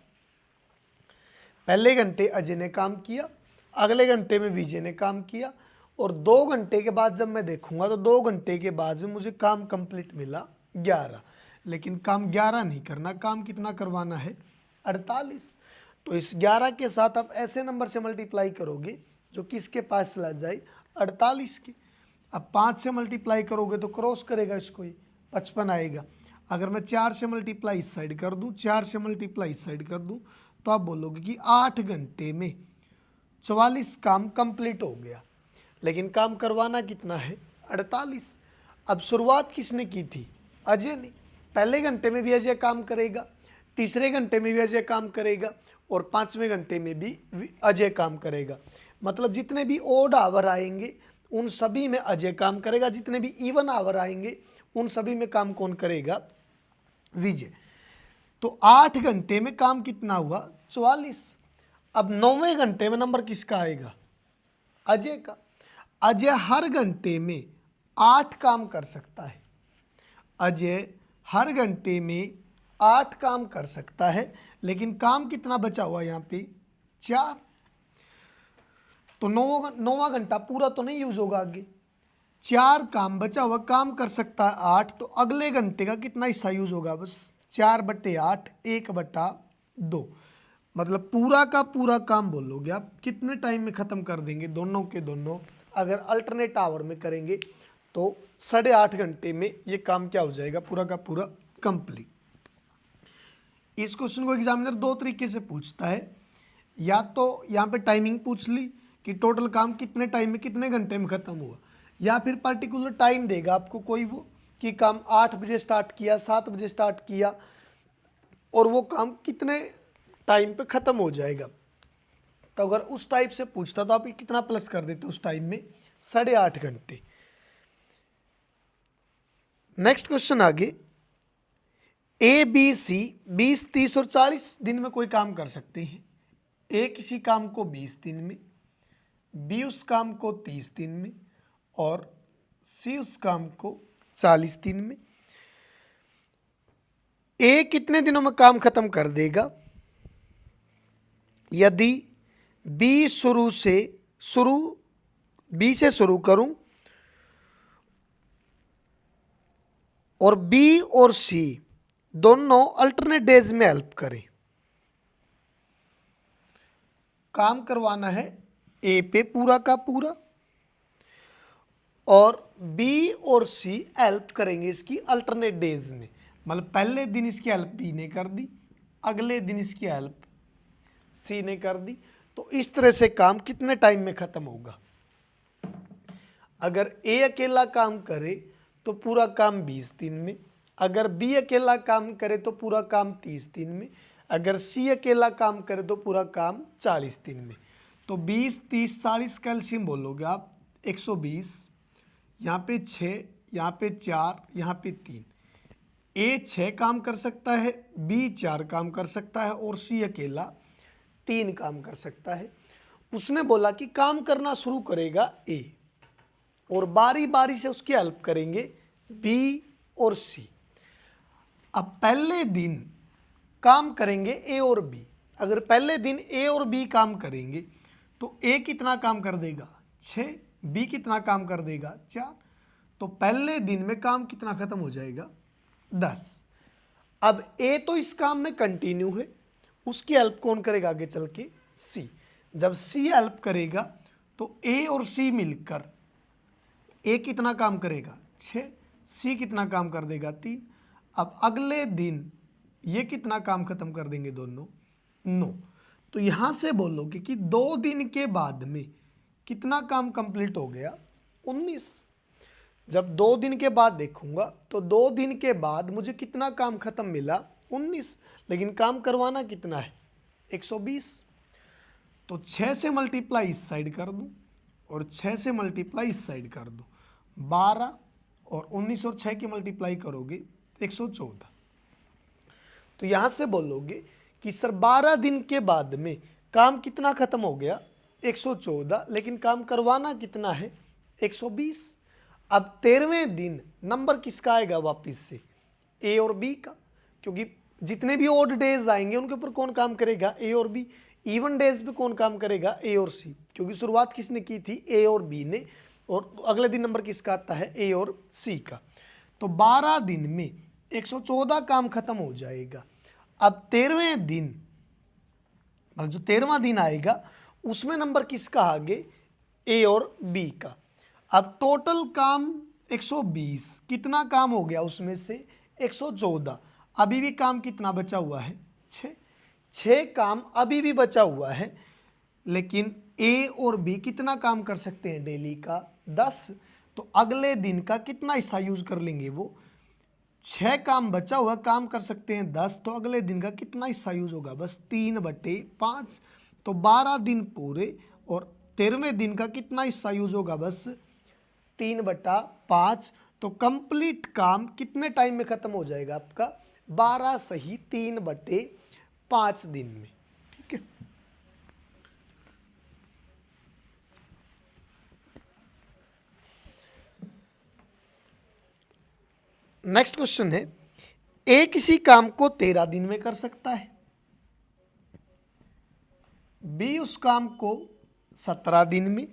पहले घंटे अजय ने काम किया, अगले घंटे में विजय ने काम किया, और 2 घंटे के बाद जब मैं देखूंगा तो 2 घंटे के बाद में मुझे काम कंप्लीट मिला 11। लेकिन काम 11 नहीं करना, काम कितना करवाना है? 48। तो इस 11 के साथ आप ऐसे नंबर से मल्टीप्लाई करोगे जो किसके पास चला जाए? 48 के। अब 5 से मल्टीप्लाई करोगे तो क्रॉस करेगा इसको, ही 55 आएगा। अगर मैं 4 से मल्टीप्लाई इस साइड कर दूं, 4 से मल्टीप्लाई इस साइड कर दूं, तो आप बोलोगे कि 8 घंटे में 44 काम कंप्लीट हो गया। लेकिन काम करवाना कितना है? 48। अब शुरुआत किसने की थी? अजय ने। पहले घंटे में भी अजय काम करेगा, तीसरे घंटे में भी अजय काम करेगा, और 5वें घंटे में भी अजय काम करेगा। मतलब जितने भी ओड आवर आएंगे उन सभी में अजय काम करेगा, जितने भी इवन आवर आएंगे उन सभी में काम कौन करेगा? विजय। तो 8 घंटे में काम कितना हुआ? 44। अब 9वें घंटे में नंबर किसका आएगा? अजय का। अजय हर घंटे में 8 काम कर सकता है। अजय हर घंटे में 8 काम कर सकता है, लेकिन काम कितना बचा हुआ यहाँ पे? 4। तो 9वां घंटा पूरा तो नहीं यूज होगा आगे, 4 काम बचा हुआ, काम कर सकता है 8। तो अगले घंटे का कितना हिस्सा यूज होगा? बस 4/8, 1/2। मतलब पूरा का पूरा काम बोलोगे आप कितने टाइम में ख़त्म कर देंगे? दोनों के दोनों अगर अल्टरनेट आवर में करेंगे तो 8.5 घंटे में ये काम क्या हो जाएगा? पूरा का पूरा कंप्लीट। इस क्वेश्चन को एग्जामिनर 2 तरीके से पूछता है। या तो यहाँ पे टाइमिंग पूछ ली कि टोटल काम कितने टाइम में, कितने घंटे में ख़त्म हुआ, या फिर पर्टिकुलर टाइम देगा आपको कोई वो कि काम 8 बजे स्टार्ट किया, 7 बजे स्टार्ट किया, और वो काम कितने टाइम पे ख़त्म हो जाएगा। तो अगर उस टाइप से पूछता तो आप कितना प्लस कर देते उस टाइम में? 8.5 घंटे। नेक्स्ट क्वेश्चन आगे। ए बी सी 20, 30 और 40 दिन में कोई काम कर सकते हैं। ए किसी काम को 20 दिन में, बी उस काम को 30 दिन में, और सी उस काम को 40 दिन में। ए कितने दिनों में काम खत्म कर देगा? यदि बी से शुरू करूं और बी और सी दोनों अल्टरनेट डेज में हेल्प करें, काम करवाना है ए पे पूरा का पूरा, और बी और सी हेल्प करेंगे इसकी अल्टरनेट डेज में, मतलब पहले दिन इसकी हेल्प बी ने कर दी, अगले दिन इसकी हेल्प सी ने कर दी। तो इस तरह से काम कितने टाइम में खत्म होगा? अगर ए अकेला काम करे तो पूरा काम 20 दिन में, अगर बी अकेला काम करे तो पूरा काम 30 दिन में, अगर सी अकेला काम करे तो पूरा काम 40 दिन में। तो 20, 30, 40 का एलसीएम बोलोगे आप 120, यहाँ पे 6, यहाँ पे 4, यहाँ पे 3। ए 6 काम कर सकता है, बी 4 काम कर सकता है और सी अकेला 3 काम कर सकता है। उसने बोला कि काम करना शुरू करेगा ए और बारी बारी से उसकी हेल्प करेंगे बी और सी। अब पहले दिन काम करेंगे ए और बी। अगर पहले दिन ए और बी काम करेंगे तो ए कितना काम कर देगा? 6, बी कितना काम कर देगा? 4। तो पहले दिन में काम कितना खत्म हो जाएगा? 10। अब ए तो इस काम में कंटिन्यू है, उसकी हेल्प कौन करेगा आगे चल के? सी। जब सी हेल्प करेगा तो ए और सी मिलकर ए कितना काम करेगा? 6, सी कितना काम कर देगा? 3। अब अगले दिन ये कितना काम खत्म कर देंगे दोनों? 9। तो यहाँ से बोलोगे कि 2 दिन के बाद में कितना काम कंप्लीट हो गया? 19। जब 2 दिन के बाद देखूंगा तो 2 दिन के बाद मुझे कितना काम खत्म मिला? 19। लेकिन काम करवाना कितना है? 120। तो 6 से मल्टीप्लाई इस साइड कर दूं और 6 से मल्टीप्लाई इस साइड कर दूं, 12 और 19 और 6 की मल्टीप्लाई करोगे 114। तो यहाँ से बोलोगे कि सर 12 दिन के बाद में काम कितना खत्म हो गया? 114, लेकिन काम करवाना कितना है? 120। अब 13वें दिन नंबर किसका आएगा वापस से? ए और बी का, क्योंकि जितने भी ऑड डेज आएंगे उनके ऊपर कौन काम करेगा? ए और बी। इवन डेज पे कौन काम करेगा? ए और सी, क्योंकि शुरुआत किसने की थी? ए और बी ने, और अगले दिन नंबर किसका आता है? ए और सी का। तो 12 दिन में 114 काम खत्म हो जाएगा। अब 13वें दिन, मतलब जो 13वां दिन आएगा उसमें नंबर किसका आगे? ए और बी का। अब टोटल काम 120, कितना काम हो गया उसमें से? 114। अभी भी काम कितना बचा हुआ है? 6 काम अभी भी बचा हुआ है, लेकिन ए और बी कितना काम कर सकते हैं डेली का? 10। तो अगले दिन का कितना हिस्सा यूज कर लेंगे वो? 6 काम बचा हुआ काम कर सकते हैं 10, तो अगले दिन का कितना हिस्सा यूज होगा? बस 3/5। तो 12 दिन पूरे और 13वें दिन का कितना हिस्सा यूज होगा? बस 3/5। तो कंप्लीट काम कितने टाइम में खत्म हो जाएगा आपका? 12 सही 3/5 दिन में। ठीक है। नेक्स्ट क्वेश्चन है, ए किसी काम को 13 दिन में कर सकता है, बी उस काम को 17 दिन में,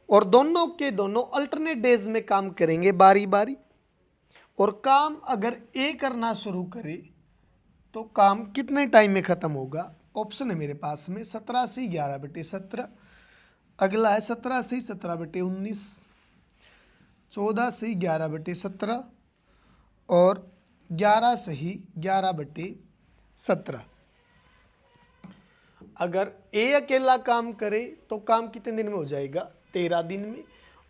और दोनों के दोनों अल्टरनेट डेज में काम करेंगे बारी बारी। और काम अगर ए करना शुरू करे तो काम कितने टाइम में खत्म होगा? ऑप्शन है मेरे पास में 17 से 11/17, अगला है 17 से 17/19, 14 से 11/17 और 11 से ही 11/17। अगर ए अकेला काम करे तो काम कितने दिन में हो जाएगा? 13 दिन में।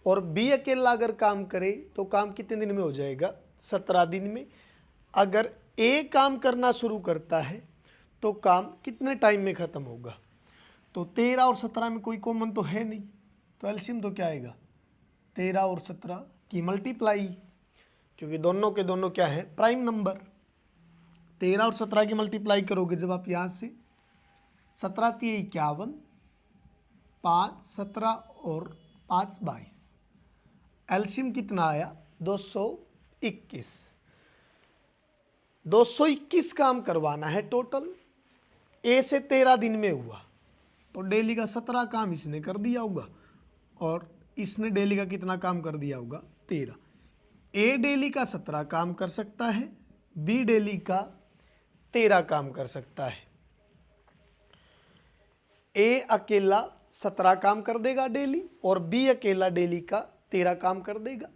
और बी अकेला अगर काम करे तो काम कितने दिन में हो जाएगा? 17 दिन में। अगर ए काम करना शुरू करता है तो काम कितने टाइम में ख़त्म होगा? तो 13 और 17 में कोई कॉमन तो है नहीं, तो एलसीएम तो क्या आएगा? 13 और 17 की मल्टीप्लाई, क्योंकि दोनों के दोनों क्या है? Prime number. 13 और 17 की मल्टीप्लाई करोगे जब आप यहाँ से, 17 × 51, 5, 17 और 5 22, एलसीएम कितना आया? 221। 221 काम करवाना है टोटल। ए से 13 दिन में हुआ तो डेली का 17 काम इसने कर दिया होगा और इसने डेली का कितना काम कर दिया होगा? 13। ए डेली का 17 काम कर सकता है, बी डेली का 13 काम कर सकता है। ए अकेला 17 काम कर देगा डेली और बी अकेला डेली का 13 काम कर देगा।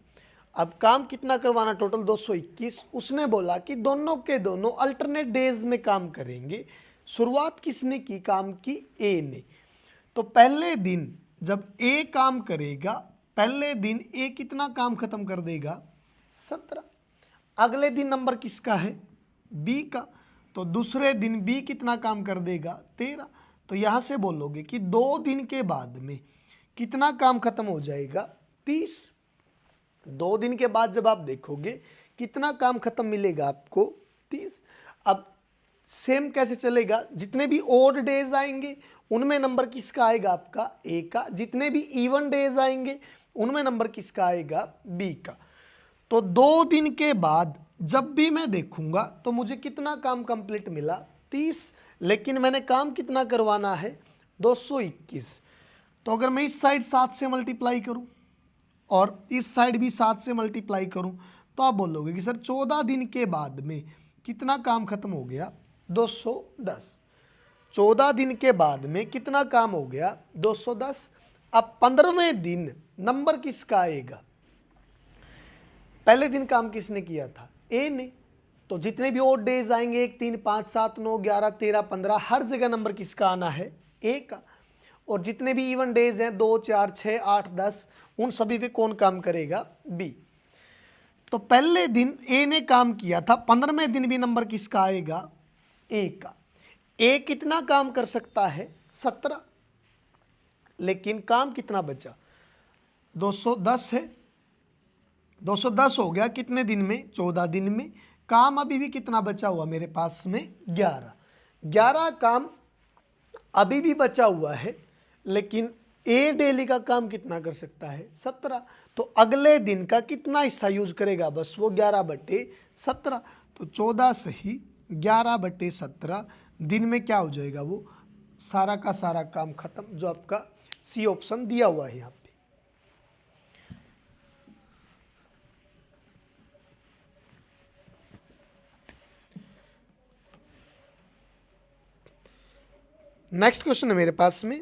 अब काम कितना करवाना, टोटल 221। उसने बोला कि दोनों के दोनों अल्टरनेट डेज में काम करेंगे। शुरुआत किसने की काम की, ए ने। तो पहले दिन जब ए काम करेगा, पहले दिन ए कितना काम खत्म कर देगा, 17। अगले दिन नंबर किसका है, बी का। तो दूसरे दिन बी कितना काम कर देगा, 13। तो यहां से बोलोगे कि 2 दिन के बाद में कितना काम खत्म हो जाएगा, 30। 2 दिन के बाद जब आप देखोगे कितना काम खत्म मिलेगा आपको, 30। अब सेम कैसे चलेगा, जितने भी ओड डेज आएंगे उनमें नंबर किसका आएगा, आपका ए का। जितने भी इवन डेज आएंगे उनमें नंबर किसका आएगा, बी का। तो 2 दिन के बाद जब भी मैं देखूंगा तो मुझे कितना काम कंप्लीट मिला, 30। लेकिन मैंने काम कितना करवाना है, 221। तो अगर मैं इस साइड 7 से मल्टीप्लाई करूं और इस साइड भी 7 से मल्टीप्लाई करूं तो आप बोलोगे कि सर 14 दिन के बाद में कितना काम खत्म हो गया, 210। 14 दिन के बाद में कितना काम हो गया, 210। अब 15वें दिन नंबर किसका आएगा, पहले दिन काम किसने किया था, ए ने। तो जितने भी ओड डेज आएंगे 1 3 5 7 9 11 13 15 हर जगह नंबर किसका आना है, ए का। और जितने भी इवन डेज हैं 2 4 6 8 10 उन सभी पे कौन काम करेगा, बी। तो पहले दिन ए ने काम किया था, 15वें दिन भी नंबर किसका आएगा, ए का। ए कितना काम कर सकता है, 17। लेकिन काम कितना बचा, 210 है। 210 हो गया कितने दिन में, 14 दिन में। काम अभी भी कितना बचा हुआ मेरे पास में, 11 काम अभी भी बचा हुआ है। लेकिन ए डेली का काम कितना कर सकता है, 17। तो अगले दिन का कितना हिस्सा यूज करेगा, बस वो 11/17। तो 14 से ही 11/17 दिन में क्या हो जाएगा, वो सारा का सारा काम खत्म, जो आपका सी ऑप्शन दिया हुआ है यहाँ पे। नेक्स्ट क्वेश्चन है मेरे पास में,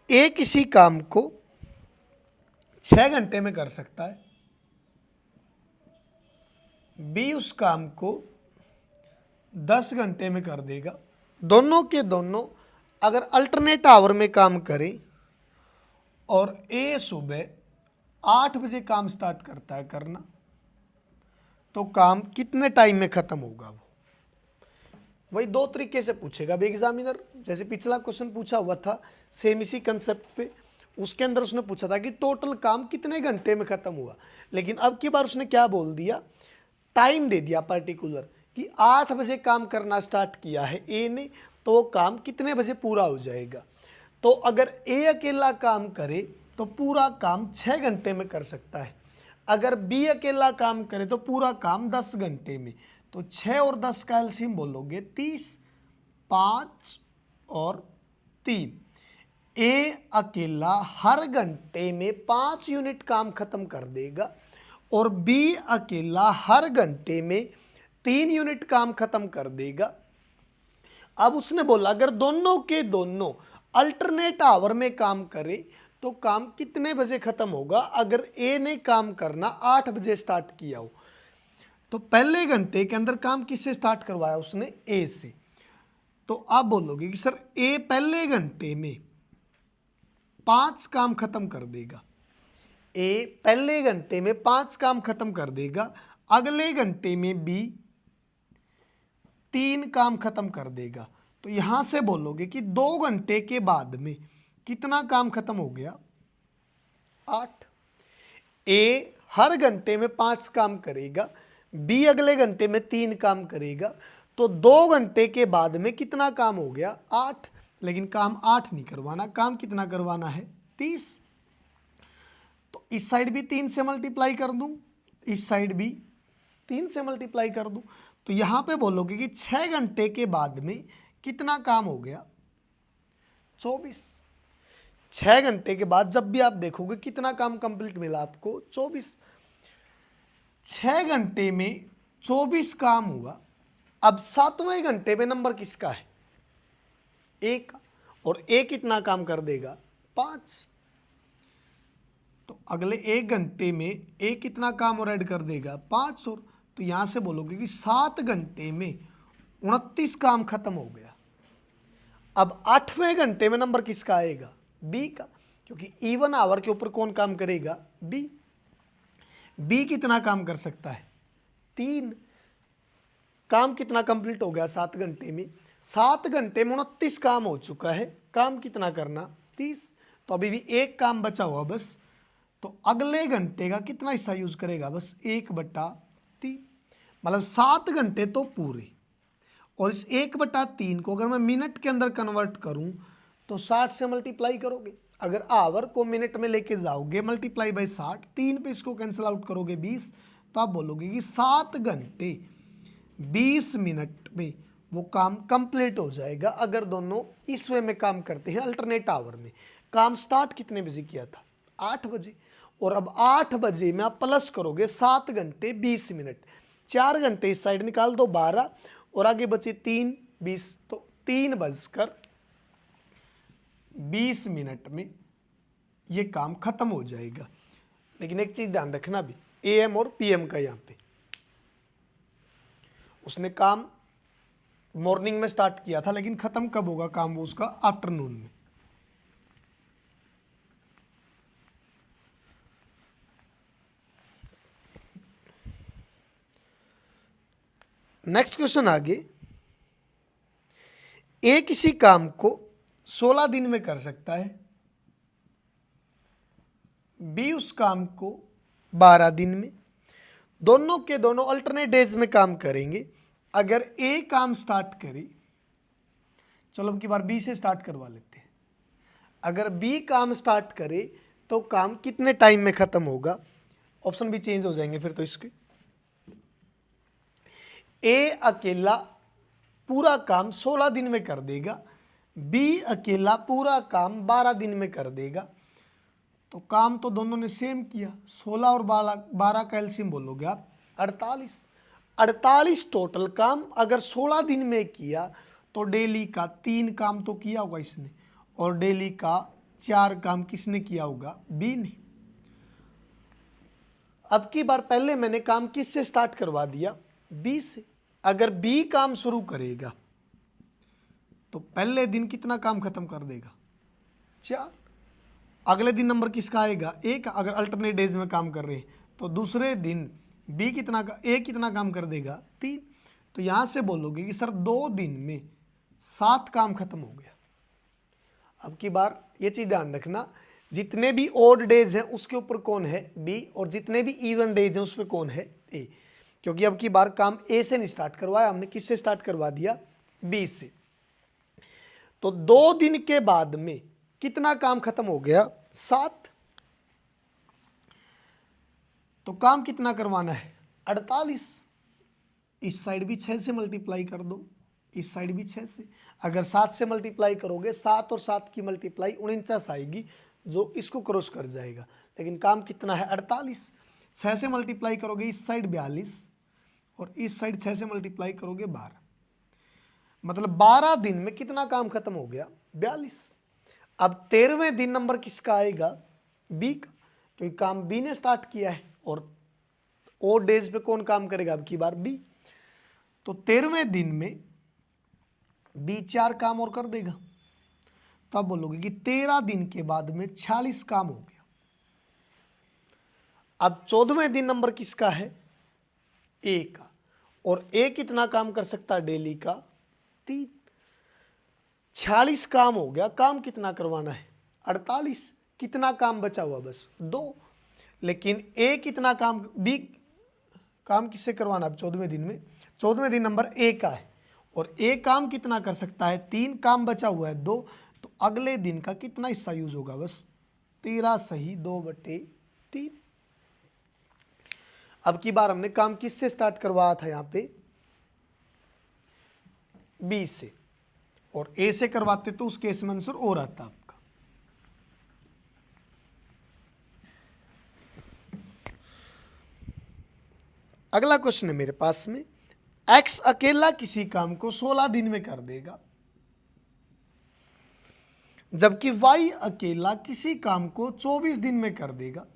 ए किसी काम को 6 घंटे में कर सकता है, बी उस काम को 10 घंटे में कर देगा। दोनों के दोनों अगर अल्टरनेट आवर में काम करें और ए सुबह 8 बजे काम स्टार्ट करता है करना, तो काम कितने टाइम में खत्म होगा, वो वही 2 तरीके से पूछेगा अब एग्जामिनर। जैसे पिछला क्वेश्चन पूछा हुआ था सेम इसी कंसेप्ट पे, उसके अंदर उसने पूछा था कि टोटल काम कितने घंटे में खत्म हुआ। लेकिन अब की बार उसने क्या बोल दिया, टाइम दे दिया पर्टिकुलर कि 8 बजे काम करना स्टार्ट किया है ए ने, तो वो काम कितने बजे पूरा हो जाएगा। तो अगर ए अकेला काम करे तो पूरा काम 6 घंटे में कर सकता है। अगर बी अकेला काम करे तो पूरा काम 10 घंटे में। तो 6 और 10 का एलसीएम बोलोगे 30, 5 और 3। ए अकेला हर घंटे में 5 यूनिट काम खत्म कर देगा और बी अकेला हर घंटे में 3 यूनिट काम खत्म कर देगा। अब उसने बोला अगर दोनों के दोनों अल्टरनेट आवर में काम करे तो काम कितने बजे खत्म होगा। अगर ए ने काम करना 8 बजे स्टार्ट किया हो तो पहले घंटे के अंदर काम किससे स्टार्ट करवाया उसने, ए से। तो आप बोलोगे कि सर ए पहले घंटे में 5 काम खत्म कर देगा, ए पहले घंटे में 5 काम खत्म कर देगा, अगले घंटे में बी 3 काम खत्म कर देगा। तो यहां से बोलोगे कि 2 घंटे के बाद में कितना काम खत्म हो गया, 8। ए हर घंटे में 5 काम करेगा, बी अगले घंटे में 3 काम करेगा, तो 2 घंटे के बाद में कितना काम हो गया, 8। लेकिन काम 8 नहीं करवाना, काम कितना करवाना है, 30। तो इस साइड भी 3 से मल्टीप्लाई कर दूं, इस साइड भी 3 से मल्टीप्लाई कर दूं, तो यहां पे बोलोगे कि 6 घंटे के बाद में कितना काम हो गया, 24। 6 घंटे के बाद जब भी आप देखोगे कितना काम कंप्लीट मिला आपको, 24। 6 घंटे में 24 काम हुआ। अब 7वें घंटे में नंबर किसका है, ए का, और ए कितना काम कर देगा, 5। तो अगले 1 घंटे में ए कितना काम और ऐड कर देगा 5 और, तो यहाँ से बोलोगे कि 7 घंटे में 29 काम खत्म हो गया। अब 8वें घंटे में नंबर किसका आएगा बी का, क्योंकि इवन आवर के ऊपर कौन काम करेगा बी। बी कितना काम कर सकता है 3। काम कितना कंप्लीट हो गया 7 घंटे में, 7 घंटे में 29 काम हो चुका है, काम कितना करना 30। तो अभी भी एक काम बचा हुआ बस, तो अगले घंटे का कितना हिस्सा यूज करेगा बस 1/3, मतलब 7 घंटे तो पूरे। और इस 1/3 को अगर मैं मिनट के अंदर कन्वर्ट करूं तो 60 से मल्टीप्लाई करोगे, अगर आवर को मिनट में लेके जाओगे मल्टीप्लाई बाई 60, 3 पे इसको कैंसिल आउट करोगे 20, तो आप बोलोगे कि 7 घंटे 20 मिनट में वो काम कंप्लीट हो जाएगा अगर दोनों इस वे में काम करते हैं अल्टरनेट आवर में। काम स्टार्ट कितने बजे किया था 8 बजे, और अब 8 बजे में आप प्लस करोगे 7 घंटे 20 मिनट, 4 घंटे इस साइड निकाल दो 12 और आगे बचे 3 20, तो 3:20 मिनट में ये काम खत्म हो जाएगा। लेकिन एक चीज ध्यान रखना भी, AM और PM का, यहाँ पे उसने काम मॉर्निंग में स्टार्ट किया था लेकिन खत्म कब होगा काम वो उसका आफ्टरनून में। नेक्स्ट क्वेश्चन आगे, ए किसी काम को 16 दिन में कर सकता है, बी उस काम को 12 दिन में, दोनों के दोनों अल्टरनेट डेज में काम करेंगे। अगर ए काम स्टार्ट करे, चलो अब की बार बी से स्टार्ट करवा लेते हैं, अगर बी काम स्टार्ट करे तो काम कितने टाइम में खत्म होगा, ऑप्शन भी चेंज हो जाएंगे फिर तो इसके। ए अकेला पूरा काम 16 दिन में कर देगा, बी अकेला पूरा काम 12 दिन में कर देगा। तो काम तो दोनों ने सेम किया, 16 और 12 का एलसीएम बोलोगे आप 48 टोटल काम अगर 16 दिन में किया तो डेली का 3 काम तो किया होगा इसने, और डेली का 4 काम किसने किया होगा बी ने। अब की बार पहले मैंने काम किससे स्टार्ट करवा दिया बी से, अगर बी काम शुरू करेगा तो पहले दिन कितना काम खत्म कर देगा 4, अगले दिन नंबर किसका आएगा ए का, अगर अल्टरनेट डेज में काम कर रहे हैं तो दूसरे दिन बी कितना का ए कितना काम कर देगा 3। तो यहां से बोलोगे कि सर 2 दिन में 7 काम खत्म हो गया। अब की बार ये चीज ध्यान रखना, जितने भी ओड डेज हैं उसके ऊपर कौन है बी, और जितने भी इवन डेज हैं उस पर कौन है ए, क्योंकि अब की बार काम ए से नहीं स्टार्ट करवाया हमने, किससे स्टार्ट करवा दिया बी से। तो 2 दिन के बाद में कितना काम खत्म हो गया 7, तो काम कितना करवाना है 48। इस साइड भी 6 से मल्टीप्लाई कर दो, इस साइड भी 6 से, अगर 7 से मल्टीप्लाई करोगे 7 और 7 की मल्टीप्लाई 49 आएगी जो इसको क्रॉस कर जाएगा, लेकिन काम कितना है 48। 6 से मल्टीप्लाई करोगे इस साइड 42 और इस साइड 6 से मल्टीप्लाई करोगे 12, मतलब 12 दिन में कितना काम खत्म हो गया 42। अब 13वें दिन नंबर किसका आएगा बी का, क्योंकि काम बी ने स्टार्ट किया है और ओड डेज पे कौन काम करेगा अब की बार बी। तो 13वें दिन में बी 4 काम और कर देगा, तो आप बोलोगे कि 13 दिन के बाद में 46 काम हो गया। अब 14वें दिन नंबर किसका है ए का, और ए कितना काम कर सकता है डेली का 3, 46 काम हो गया। काम कितना करवाना है 48, कितना काम बचा हुआ बस 2, लेकिन ए कितना काम बी काम किससे करवाना अब 14वें दिन में, 14वें दिन नंबर ए का है और ए काम कितना कर सकता है 3, काम बचा हुआ है 2, तो अगले दिन का कितना हिस्सा यूज होगा बस 13 सही 2/3। अब की बार हमने काम किससे स्टार्ट करवाया था यहाँ पे बी से, और ए से करवाते तो उस केस में आंसर और आता आपका। अगला क्वेश्चन है मेरे पास में, एक्स अकेला किसी काम को 16 दिन में कर देगा, जबकि वाई अकेला किसी काम को 24 दिन में कर देगा।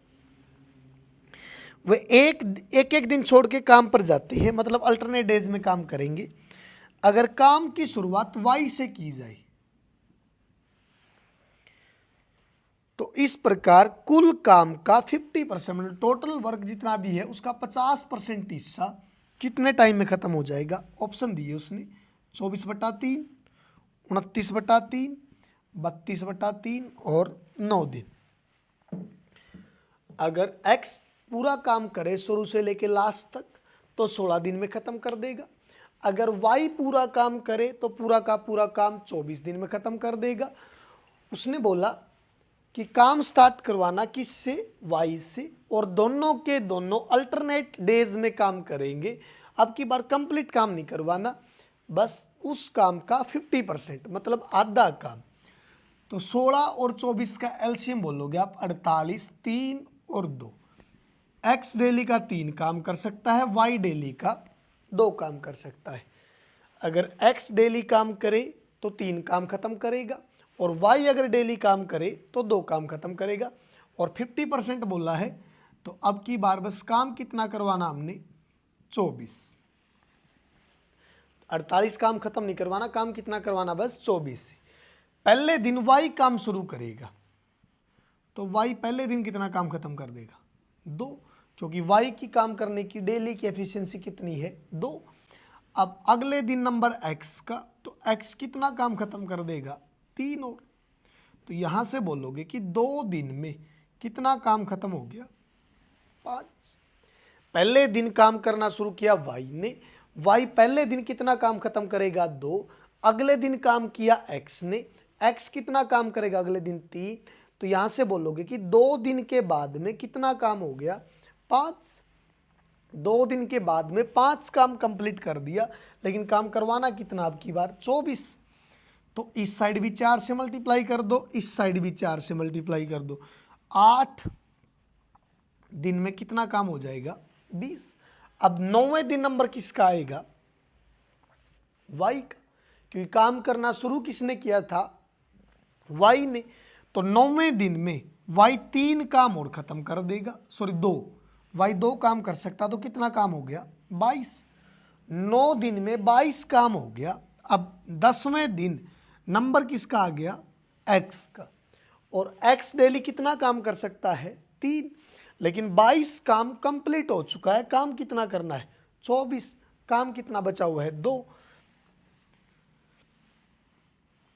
वे एक दिन छोड़ के काम पर जाते हैं, मतलब अल्टरनेट डेज में काम करेंगे। अगर काम की शुरुआत वाई से की जाए तो इस प्रकार कुल काम का 50%, मतलब टोटल वर्क जितना भी है उसका 50% हिस्सा कितने टाइम में खत्म हो जाएगा। ऑप्शन दिए उसने 24/3, 29/3, 32/3 और 9 दिन। अगर x पूरा काम करे शुरू से लेके लास्ट तक तो 16 दिन में खत्म कर देगा। अगर y पूरा काम करे तो पूरा का पूरा काम 24 दिन में खत्म कर देगा। उसने बोला कि काम स्टार्ट करवाना किससे, y से, और दोनों के दोनों अल्टरनेट डेज में काम करेंगे। अब की बार कंप्लीट काम नहीं करवाना, बस उस काम का 50%, मतलब आधा काम। तो 16 और 24 का एलसीएम बोलोगे आप 48, 3 और 2। x डेली का 3 काम कर सकता है, y डेली का 2 काम कर सकता है। अगर x डेली काम करे तो 3 काम खत्म करेगा, और y अगर डेली काम करे तो 2 काम खत्म करेगा। और 50% बोला है, तो अब की बार बस काम कितना करवाना हमने, 24। 48 काम खत्म नहीं करवाना, काम कितना करवाना, बस 24। पहले दिन y काम शुरू करेगा तो y पहले दिन कितना काम खत्म कर देगा, 2, क्योंकि y की काम करने की डेली की एफिशिएंसी कितनी है, 2। अब अगले दिन नंबर x का, तो x कितना काम खत्म कर देगा, 3 और। तो यहां से बोलोगे कि 2 दिन में कितना काम खत्म हो गया, 5। पहले दिन काम करना शुरू किया y ने, y पहले दिन कितना काम खत्म करेगा, 2। अगले दिन काम किया x ने, x कितना काम करेगा अगले दिन, 3। तो यहां से बोलोगे कि 2 दिन के बाद में कितना काम हो गया, 5। 2 दिन के बाद में 5 काम कंप्लीट कर दिया, लेकिन काम करवाना कितना आपकी बार, 24। तो इस साइड भी 4 से मल्टीप्लाई कर दो, इस साइड भी 4 से मल्टीप्लाई कर दो। 8 दिन में कितना काम हो जाएगा, 20। अब 9वें दिन नंबर किसका आएगा, y का, क्योंकि काम करना शुरू किसने किया था, y ने। तो 9वें दिन में y 3 काम और खत्म कर देगा, सॉरी 2, y 2 काम कर सकता, तो कितना काम हो गया, 22। 9 दिन में 22 काम हो गया। अब 10वें दिन नंबर किसका आ गया, x का, और x डेली कितना काम कर सकता है, 3। लेकिन 22 काम कंप्लीट हो चुका है, काम कितना करना है, 24। काम कितना बचा हुआ है, 2।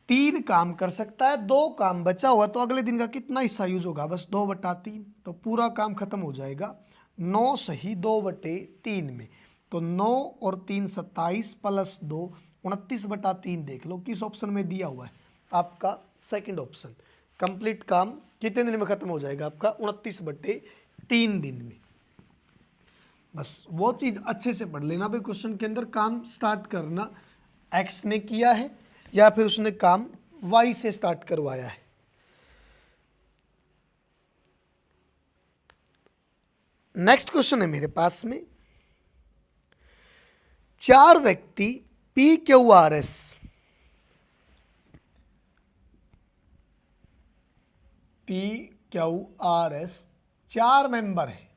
3 काम कर सकता है, 2 काम बचा हुआ, तो अगले दिन का कितना हिस्सा यूज होगा, बस 2/3। तो पूरा काम खत्म हो जाएगा 9 सही 2/3 में। तो 9 और 3 27 प्लस 2 29/3। देख लो किस ऑप्शन में दिया हुआ है, आपका सेकंड ऑप्शन। कंप्लीट काम कितने दिन में खत्म हो जाएगा आपका, 29/3 दिन में। बस वो चीज अच्छे से पढ़ लेना भाई, क्वेश्चन के अंदर काम स्टार्ट करना x ने किया है या फिर उसने काम y से स्टार्ट करवाया है। नेक्स्ट क्वेश्चन है मेरे पास में, 4 व्यक्ति PQRS PQRS 4 मेंबर हैं।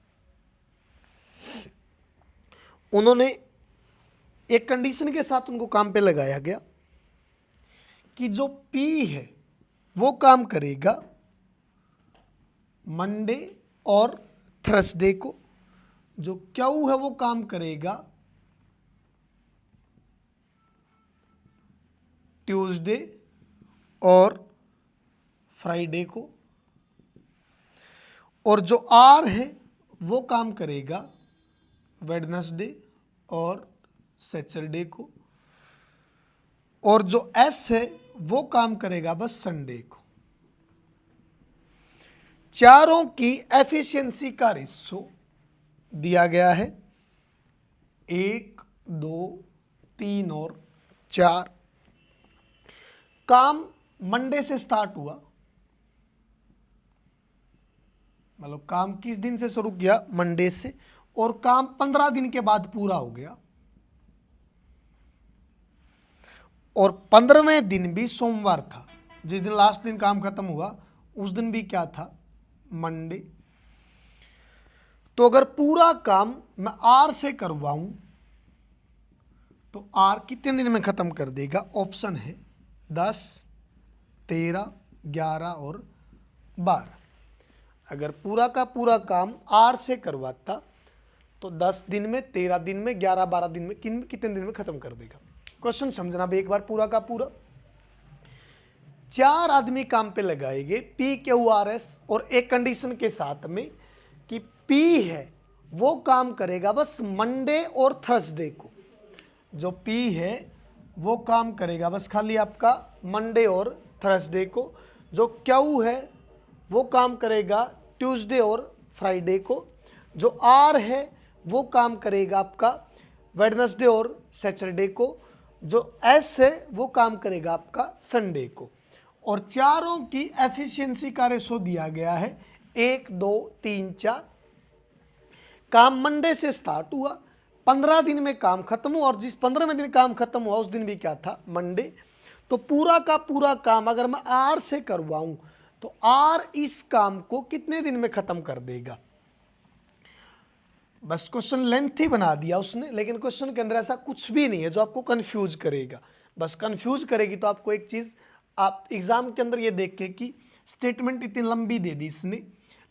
उन्होंने एक कंडीशन के साथ उनको काम पे लगाया गया कि जो P है वो काम करेगा मंडे और थर्सडे को, जो Q है वो काम करेगा ट्यूसडे और फ्राइडे को, और जो R है वो काम करेगा वेडनेसडे और सैटरडे को, और जो S है वो काम करेगा बस संडे को। चारों की एफिशिएंसी का रेशो दिया गया है 1, 2, 3 और 4। काम मंडे से स्टार्ट हुआ, मतलब काम किस दिन से शुरू किया, मंडे से, और काम 15 दिन के बाद पूरा हो गया, और 15वें दिन भी सोमवार था, जिस दिन लास्ट दिन काम खत्म हुआ उस दिन भी क्या था, मंडे। तो अगर पूरा काम मैं आर से करवाऊं तो आर कितने दिन में खत्म कर देगा? ऑप्शन है 10, 13, 11 और 12। अगर पूरा का पूरा काम आर से करवाता तो 10 दिन में, 13 दिन में, 11, 12 दिन में, कितने दिन में खत्म कर देगा? क्वेश्चन समझना भी एक बार पूरा का पूरा। 4 आदमी काम पे लगाएंगे पी क्यू आर एस, और एक कंडीशन के साथ में कि पी है वो काम करेगा बस मंडे और थर्सडे को। जो पी है वो काम करेगा बस खाली आपका मंडे और थर्सडे को। जो क्यू है वो काम करेगा ट्यूसडे और फ्राइडे को। जो आर है वो काम करेगा आपका वेडनेसडे और सैटरडे को। जो एस है वो काम करेगा आपका संडे को। और चारों की एफिशिएंसी का रेशो दिया गया है 1, 2, 3, 4। काम मंडे से स्टार्ट हुआ, 15 दिन में काम खत्म हुआ, और जिस 15वें दिन काम खत्म हुआ उस दिन भी क्या था? मंडे। तो पूरा का पूरा काम अगर मैं आर से करवाऊं तो आर इस काम को कितने दिन में खत्म कर देगा? बस क्वेश्चन लेंथी बना दिया उसने, लेकिन क्वेश्चन के अंदर ऐसा कुछ भी नहीं है जो आपको कंफ्यूज करेगा। बस कंफ्यूज करेगी तो आपको एक चीज, आप एग्जाम के अंदर ये देख के कि स्टेटमेंट इतनी लंबी दे दी इसने,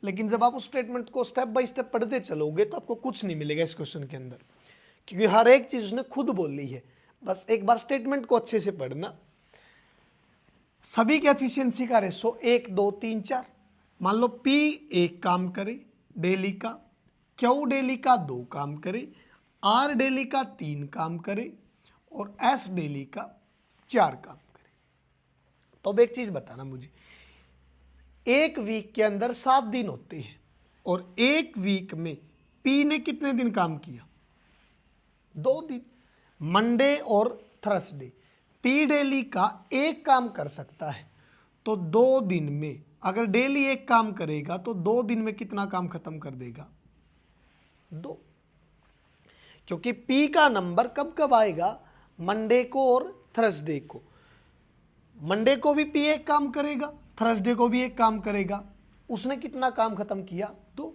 लेकिन जब आप उस स्टेटमेंट को स्टेप बाय स्टेप पढ़ते चलोगे तो आपको कुछ नहीं मिलेगा इस क्वेश्चन के अंदर, क्योंकि हर एक चीज उसने खुद बोली है। बस एक बार स्टेटमेंट को अच्छे से पढ़ना। सभी के एफिशिएंसी का रेशो 1, 2, 3, 4। मान लो P एक काम करे डेली का, Q डेली का 2 काम करे, R डेली का 3 काम करे और S डेली का 4 काम करे। तो अब एक चीज बताना मुझे, एक वीक के अंदर 7 दिन होते हैं और एक वीक में P ने कितने दिन काम किया? 2 दिन, मंडे और थर्सडे। P डेली का एक काम कर सकता है, तो 2 दिन में अगर डेली एक काम करेगा तो 2 दिन में कितना काम खत्म कर देगा? 2। क्योंकि P का नंबर कब कब आएगा? मंडे को और थर्सडे को। मंडे को भी P एक काम करेगा, थर्सडे को भी एक काम करेगा। उसने कितना काम खत्म किया? 2।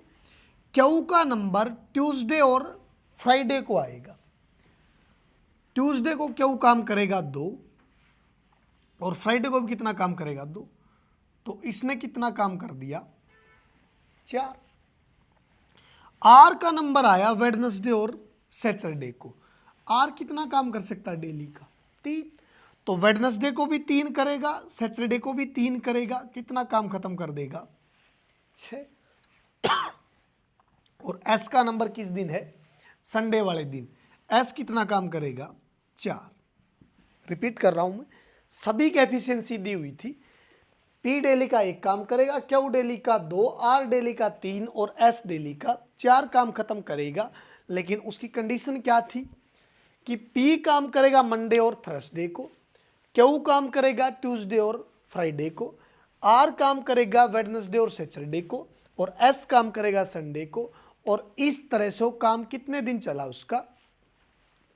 Q का नंबर ट्यूसडे और फ्राइडे को आएगा। ट्यूसडे को Q काम करेगा 2 और फ्राइडे को भी कितना काम करेगा? 2। तो इसने कितना काम कर दिया? 4। R का नंबर आया वेडनेसडे और सैटरडे को। R कितना काम कर सकता है डेली का? 3। तो वेडनेसडे को भी 3 करेगा, सैटरडे को भी 3 करेगा, कितना काम खत्म कर देगा? 6। और S का नंबर किस दिन है? संडे वाले दिन। S कितना काम करेगा? 4। रिपीट कर रहा हूं मैं, सभी की एफिशिएंसी दी हुई थी। P डेली का 1 काम करेगा, Q डेली का 2, R डेली का 3 और S डेली का 4 काम खत्म करेगा। लेकिन उसकी कंडीशन क्या थी कि P काम करेगा मंडे और थर्सडे को, Q काम करेगा ट्यूसडे और फ्राइडे को, R काम करेगा वेडनेसडे और सैटरडे को और S काम करेगा संडे को। और इस तरह से वो काम कितने दिन चला? उसका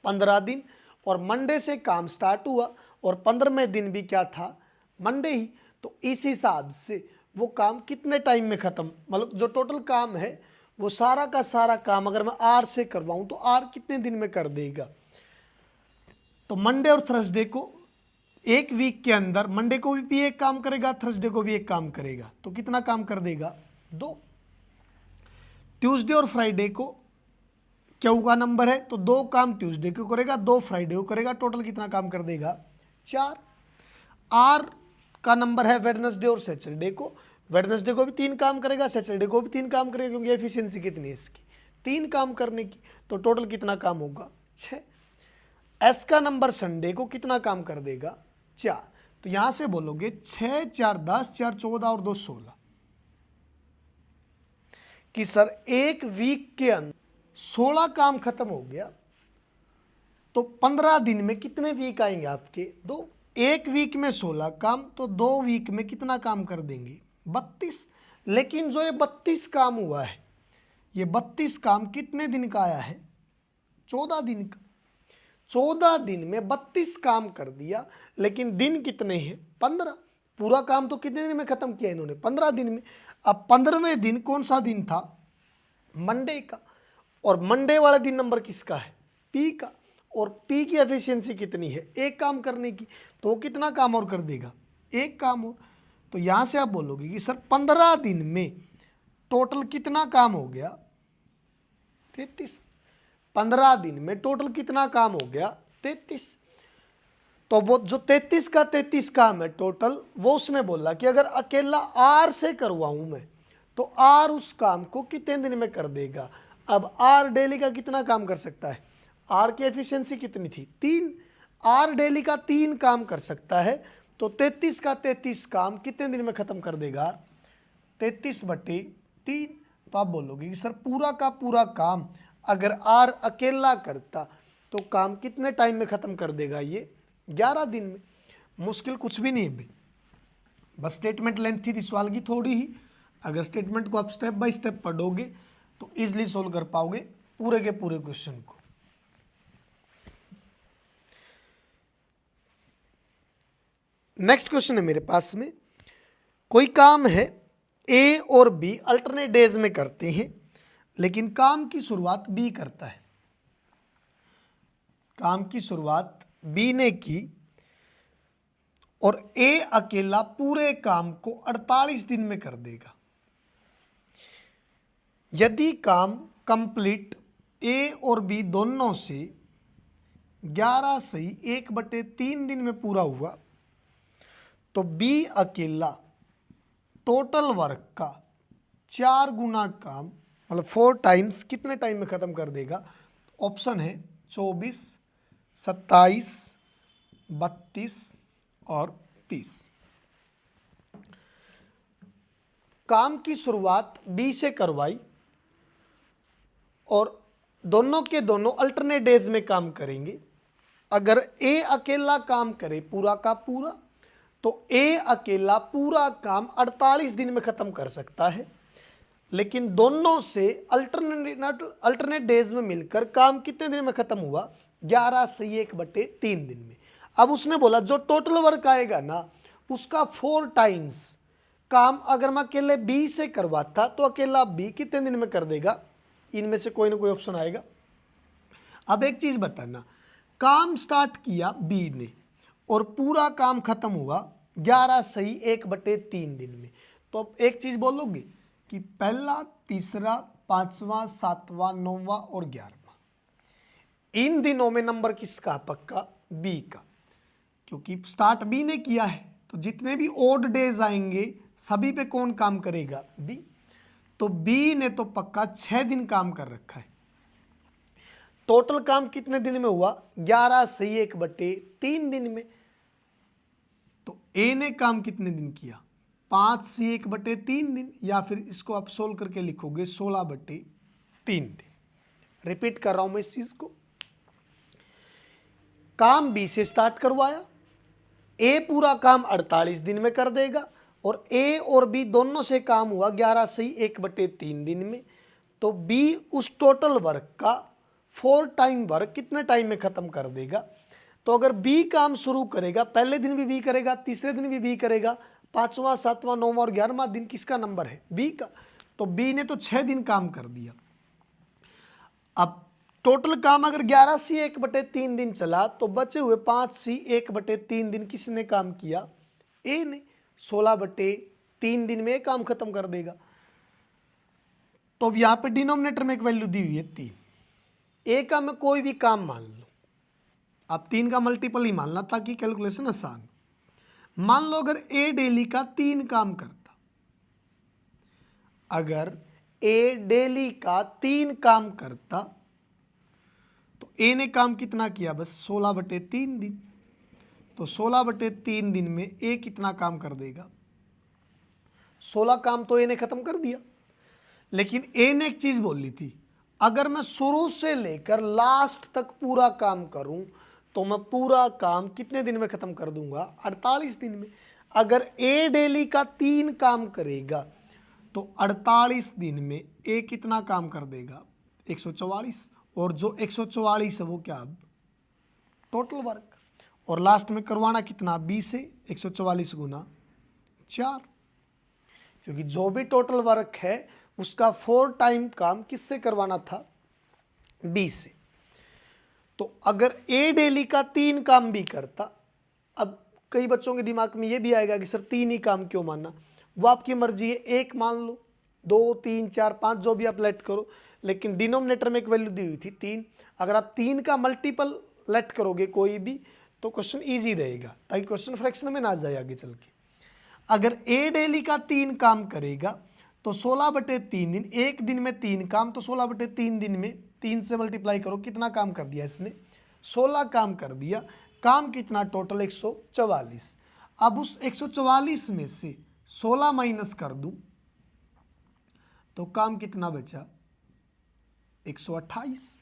15 दिन। और मंडे से काम स्टार्ट हुआ और 15वें दिन भी क्या था? मंडे ही। तो इस हिसाब से वो काम कितने टाइम में खत्म, मतलब जो टोटल काम है वो सारा का सारा काम अगर मैं आर से करवाऊं तो आर कितने दिन में कर देगा? तो मंडे और थर्सडे को एक वीक के अंदर मंडे को भी एक काम करेगा, थर्सडे को भी एक काम करेगा, तो कितना काम कर देगा? 2। ट्यूसडे और फ्राइडे को Q का नंबर है तो 2 काम ट्यूसडे को करेगा, 2 फ्राइडे को करेगा, टोटल कितना काम कर देगा? 4। R का नंबर है वेडनेसडे और सैटरडे को, वेडनेसडे को भी 3 काम करेगा, सैटरडे को भी 3 काम करेगा, क्योंकि एफिशिएंसी कितनी है इसकी? 3 काम करने की। तो टोटल कितना काम होगा? 6। S का नंबर संडे को कितना काम कर देगा? 4। तो यहां से बोलोगे 6, 4, 10, 4, 14 और 2, 16 कि सर एक वीक के अंदर 16 काम खत्म हो गया, तो 15 दिन में कितने वीक आएंगे आपके? 2। एक वीक में 16 काम, तो 2 वीक में कितना काम कर देंगे? 32। लेकिन जो ये 32 काम हुआ है, ये 32 काम कितने दिन का आया है? 14 दिन का। 14 दिन में 32 काम कर दिया, लेकिन दिन कितने हैं? 15। पूरा काम तो कितने दिन में खत्म किया इन्होंने? 15 दिन में। अब 15वें दिन कौन सा दिन था? मंडे का, और मंडे वाले दिन नंबर किसका है? पी का। और पी की एफिशिएंसी कितनी है? एक काम करने की, तो वो कितना काम और कर देगा? एक काम और। तो यहाँ से आप बोलोगे कि सर 15 दिन में टोटल कितना काम हो गया? 33। 15 दिन में टोटल कितना काम हो गया? 33। तो वो जो 33 का 33 काम है टोटल, वो उसने बोला कि अगर अकेला आर से करवाऊं मैं तो आर उस काम को कितने दिन में कर देगा। अब आर डेली का कितना काम कर सकता है? आर की एफिशिएंसी कितनी थी? 3। आर डेली का 3 काम कर सकता है, तो 33 का 33 काम कितने दिन में खत्म कर देगा? 33/3। तो आप बोलोगे कि सर पूरा का पूरा काम अगर आर अकेला करता तो काम कितने टाइम में खत्म कर देगा? ये 11 दिन में। मुश्किल कुछ भी नहीं है भाई, बस स्टेटमेंट लेंथ थी सवाल की थोड़ी ही। अगर स्टेटमेंट को आप स्टेप बाय स्टेप पढ़ोगे तो इजीली सोल्व कर पाओगे पूरे के पूरे क्वेश्चन को। नेक्स्ट क्वेश्चन है मेरे पास में, कोई काम है ए और बी अल्टरनेट डेज में करते हैं, लेकिन काम की शुरुआत बी करता है। काम की शुरुआत बी ने की और ए अकेला पूरे काम को 48 दिन में कर देगा। यदि काम कंप्लीट ए और बी दोनों से 11 सही 1/3 दिन में पूरा हुआ तो बी अकेला टोटल वर्क का 4 गुना काम, मतलब 4 टाइम्स कितने टाइम में खत्म कर देगा? ऑप्शन है 24, 27, 32 और 30। काम की शुरुआत बी से करवाई और दोनों के दोनों अल्टरनेट डेज में काम करेंगे। अगर ए अकेला काम करे पूरा का पूरा तो ए अकेला पूरा काम 48 दिन में खत्म कर सकता है, लेकिन दोनों से अल्टरनेट डेज में मिलकर काम कितने दिन में खत्म हुआ? 11 सही 1/3 दिन में। अब उसने बोला जो टोटल वर्क आएगा ना उसका 4 टाइम्स काम अगर मैं अकेले बी से करवाता तो अकेला बी कितने दिन में कर देगा? इनमें से कोई ना कोई ऑप्शन आएगा। अब एक चीज बताना, काम स्टार्ट किया बी ने और पूरा काम खत्म हुआ 11 सही 1/3 दिन में, तो अब एक चीज बोलोगे कि पहला, तीसरा, 5वां, 7वां, 9वां और 11वां, इन दिनों में नंबर किसका? पक्का बी का, क्योंकि स्टार्ट बी ने किया है तो जितने भी ओड डेज आएंगे सभी पे कौन काम करेगा? बी। तो बी ने तो पक्का 6 दिन काम कर रखा है। टोटल काम कितने दिन में हुआ? 11 सही 1/3 दिन में। तो ए ने काम कितने दिन किया? 5 सही 1/3 दिन, या फिर इसको आप सोल्व करके लिखोगे 16/3 दिन। रिपीट कर रहा हूं मैं इस चीज को, काम बी से स्टार्ट करवाया, ए पूरा काम 48 दिन में कर देगा और ए और बी दोनों से काम हुआ 11 सही 1/3 दिन में, तो बी उस टोटल वर्क का 4 टाइम वर्क कितने टाइम में खत्म कर देगा? तो अगर बी काम शुरू करेगा, पहले दिन भी बी करेगा, तीसरे दिन भी बी करेगा, 5वां, 7वां, 9वां और 11वां दिन किसका नंबर है? बी का। तो बी ने तो 6 दिन काम कर दिया। अब टोटल काम अगर 11 सी 1/3 दिन चला तो बचे हुए 5 सी 1/3 दिन किसने काम किया? ए ने। 16/3 दिन में काम खत्म कर देगा। तो अब यहां पे डिनोमिनेटर में एक वैल्यू दी हुई है 3। ए का मैं कोई भी काम मान लो, आप 3 का मल्टीपल ही मानना ताकि कैलकुलेशन आसान। मान लो अगर ए डेली का 3 काम करता, अगर ए डेली का 3 काम करता तो ए ने काम कितना किया? बस 16/3 दिन। तो 16/3 दिन में ए कितना काम कर देगा? 16 काम तो ए ने खत्म कर दिया। लेकिन ए ने एक चीज बोली थी, अगर मैं शुरू से लेकर लास्ट तक पूरा काम करूं तो मैं पूरा काम कितने दिन में खत्म कर दूंगा? 48 दिन में। अगर ए डेली का 3 काम करेगा तो 48 दिन में ए कितना काम कर देगा? 144। और जो 144 है वो क्या? अब टोटल वर्क। और लास्ट में करवाना कितना? 20 से 144 गुना 4, क्योंकि जो भी टोटल वर्क है उसका 4 टाइम काम किससे करवाना था? बी से। तो अगर ए डेली का 3 काम भी करता, अब कई बच्चों के दिमाग में ये भी आएगा कि सर 3 ही काम क्यों मानना? वो आपकी मर्जी है, एक मान लो, 2, 3, 4, 5 जो भी आप लेट करो, लेकिन डिनोमिनेटर में एक वैल्यू दी हुई थी 3। अगर आप 3 का मल्टीपल लेट करोगे कोई भी तो क्वेश्चन इजी रहेगा, ताकि क्वेश्चन फ्रैक्शन में ना जाए आगे चल के। अगर ए डेली का 3 काम करेगा तो 16/3 दिन, एक दिन में 3 काम, तो 16/3 दिन में 3 से मल्टीप्लाई करो, कितना काम कर दिया इसने? 16 काम कर दिया। काम कितना? टोटल 144। अब उस 144 में से 16 माइनस कर दूं तो काम कितना बचा? 128।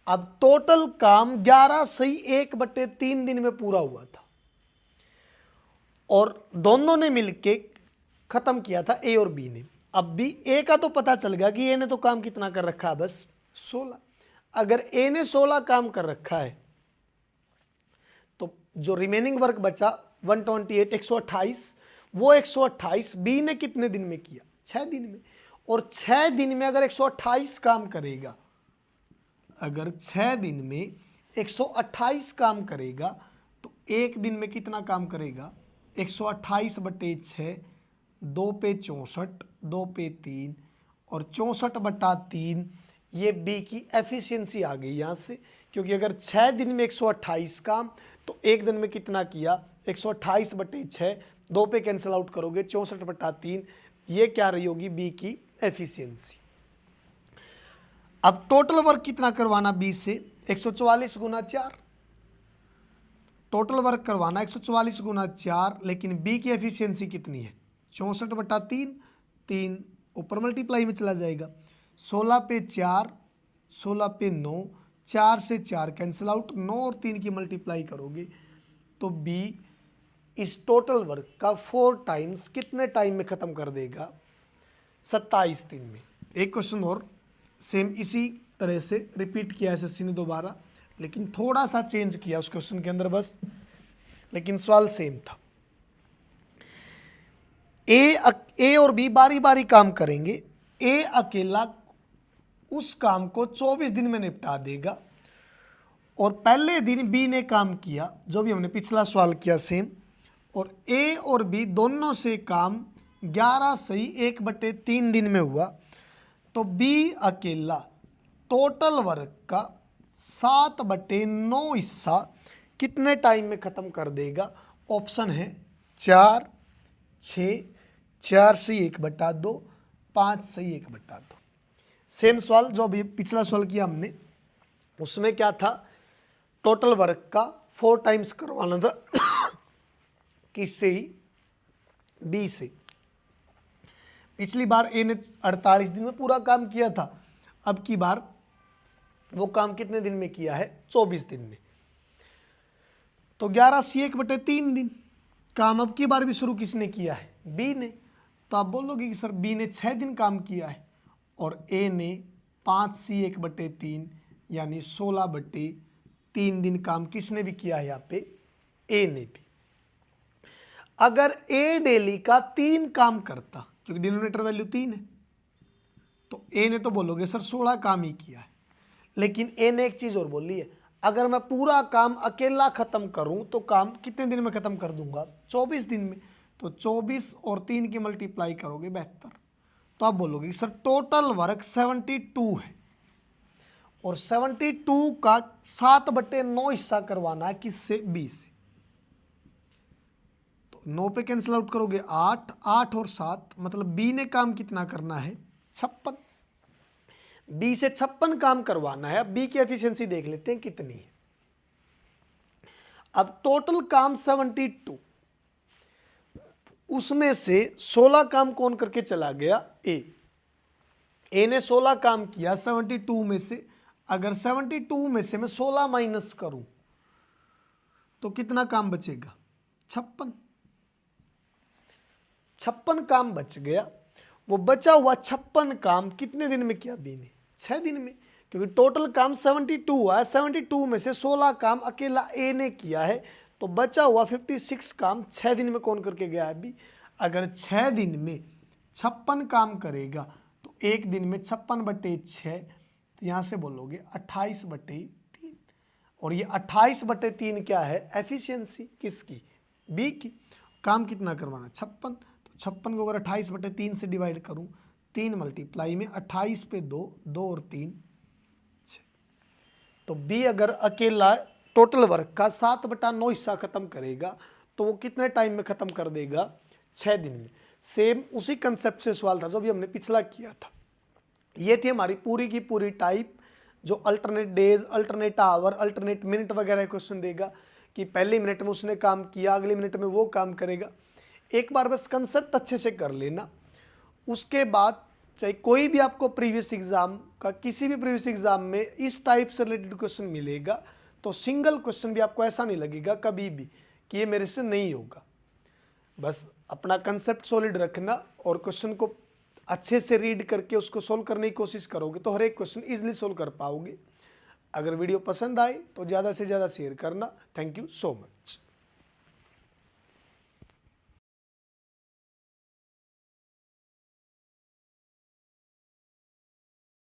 अब टोटल काम 11 सही 1/3 दिन में पूरा हुआ था, और दोनों ने मिलके खत्म किया था, ए और बी ने। अब बी, ए का तो पता चल गया कि ए ने तो काम कितना कर रखा है? बस 16। अगर ए ने 16 काम कर रखा है तो जो रिमेनिंग वर्क बचा 128, 128, वो 128 बी ने कितने दिन में किया? 6 दिन में। और 6 दिन में अगर 128 काम करेगा, अगर 6 दिन में 128 काम करेगा तो एक दिन में कितना काम करेगा? 128/6, 2 पे 64, 2 पे 3 और 64/3। ये बी की एफिशिएंसी आ गई यहाँ से, क्योंकि अगर 6 दिन में 128 काम तो एक दिन में कितना किया? 128/6, 2 पे कैंसिल आउट करोगे 64/3। ये क्या रही होगी? बी की एफिशिएंसी। अब टोटल वर्क कितना करवाना बी से? 144 गुना 4। टोटल वर्क करवाना 144 गुना 4, लेकिन बी की एफिशिएंसी कितनी है? 64/3। 3 ऊपर मल्टीप्लाई में चला जाएगा, 16 पे 4, 16 पे 9, 4 से 4 कैंसिल आउट, 9 और 3 की मल्टीप्लाई करोगे तो बी इस टोटल वर्क का 4 टाइम्स कितने टाइम में ख़त्म कर देगा? 27 दिन में। एक क्वेश्चन और सेम इसी तरह से रिपीट किया एसएससी ने दोबारा, लेकिन थोड़ा सा चेंज किया उस क्वेश्चन के अंदर बस, लेकिन सवाल सेम था। ए और बी बारी बारी काम करेंगे। ए अकेला उस काम को 24 दिन में निपटा देगा, और पहले दिन बी ने काम किया जो भी हमने पिछला सवाल किया सेम, और ए और बी दोनों से काम 11 सही 1/3 दिन में हुआ, तो बी अकेला टोटल वर्क का 7/9 हिस्सा कितने टाइम में ख़त्म कर देगा? ऑप्शन है 4, 6, 4 से 1/2, 5 से 1/2। सेम सवाल जो अभी पिछला सवाल किया हमने, उसमें क्या था? टोटल वर्क का 4 टाइम्स करवाना था किससे? ही बी से। पिछली बार ए ने 48 दिन में पूरा काम किया था, अब की बार वो काम कितने दिन में किया है? 24 दिन में। तो 11 से 1/3 दिन काम अब की बार भी शुरू किसने किया है? बी ने। तो आप बोलोगे कि सर बी ने 6 दिन काम किया है और ए ने 5 से 1/3 यानी 16/3 दिन काम किसने भी किया है? यहाँ पे ए ने भी। अगर ए डेली का 3 काम करता, क्योंकि डिनोमिनेटर वैल्यू 3 है, तो ए ने तो बोलोगे सर 16 काम ही किया है, लेकिन ए ने एक चीज़ और बोली है, अगर मैं पूरा काम अकेला ख़त्म करूं तो काम कितने दिन में ख़त्म कर दूंगा? 24 दिन में। तो 24 और 3 की मल्टीप्लाई करोगे 72। तो आप बोलोगे सर टोटल वर्क 72 है, और 72 का 7/9 हिस्सा करवाना है किससे? बी से। 9 पे कैंसिल आउट करोगे 8, 8 और 7, मतलब बी ने काम कितना करना है? 56। बी से 56 काम करवाना है। अब बी की एफिशिएंसी देख लेते हैं कितनी है। अब टोटल काम 72, उसमें से 16 काम कौन करके चला गया? ए ने 16 काम किया 72 में से। अगर 72 में से मैं 16 माइनस करूं तो कितना काम बचेगा? 56। 56 काम बच गया। वो बचा हुआ 56 काम कितने दिन में किया बी ने? 6 दिन में, क्योंकि टोटल काम 72 हुआ है। 72 में से 16 काम अकेला ए ने किया है, तो बचा हुआ 56 काम 6 दिन में कौन करके गया है? बी। अगर 6 दिन में 56 काम करेगा तो एक दिन में 56/6, तो यहाँ से बोलोगे 28/3। और ये 28/3 क्या है? एफिशिएंसी किसकी? बी की। काम कितना करवाना? 56। तो 56 को अगर 28/3 से डिवाइड करूँ, 3 मल्टीप्लाई में 28 पे 2, 2 और 3 6। तो बी अगर अकेला टोटल वर्क का 7/9 हिस्सा खत्म करेगा तो वो कितने टाइम में खत्म कर देगा? 6 दिन में। सेम उसी कंसेप्ट से सवाल था जो भी हमने पिछला किया था। ये थी हमारी पूरी की पूरी टाइप, जो alternate days, alternate hour, alternate minute वगैरह क्वेश्चन देगा कि पहले मिनट में उसने काम किया, अगले मिनट में वो काम करेगा। एक बार बस कंसेप्ट अच्छे से कर लेना, उसके बाद चाहे कोई भी आपको प्रीवियस एग्जाम का, किसी भी प्रीवियस एग्जाम में इस टाइप से रिलेटेड क्वेश्चन मिलेगा तो सिंगल क्वेश्चन भी आपको ऐसा नहीं लगेगा कभी भी कि ये मेरे से नहीं होगा। बस अपना कंसेप्ट सॉलिड रखना और क्वेश्चन को अच्छे से रीड करके उसको सोल्व करने की कोशिश करोगे तो हर एक क्वेश्चन इजीली सोल्व कर पाओगे। अगर वीडियो पसंद आए तो ज़्यादा से ज़्यादा शेयर करना। Thank you so much.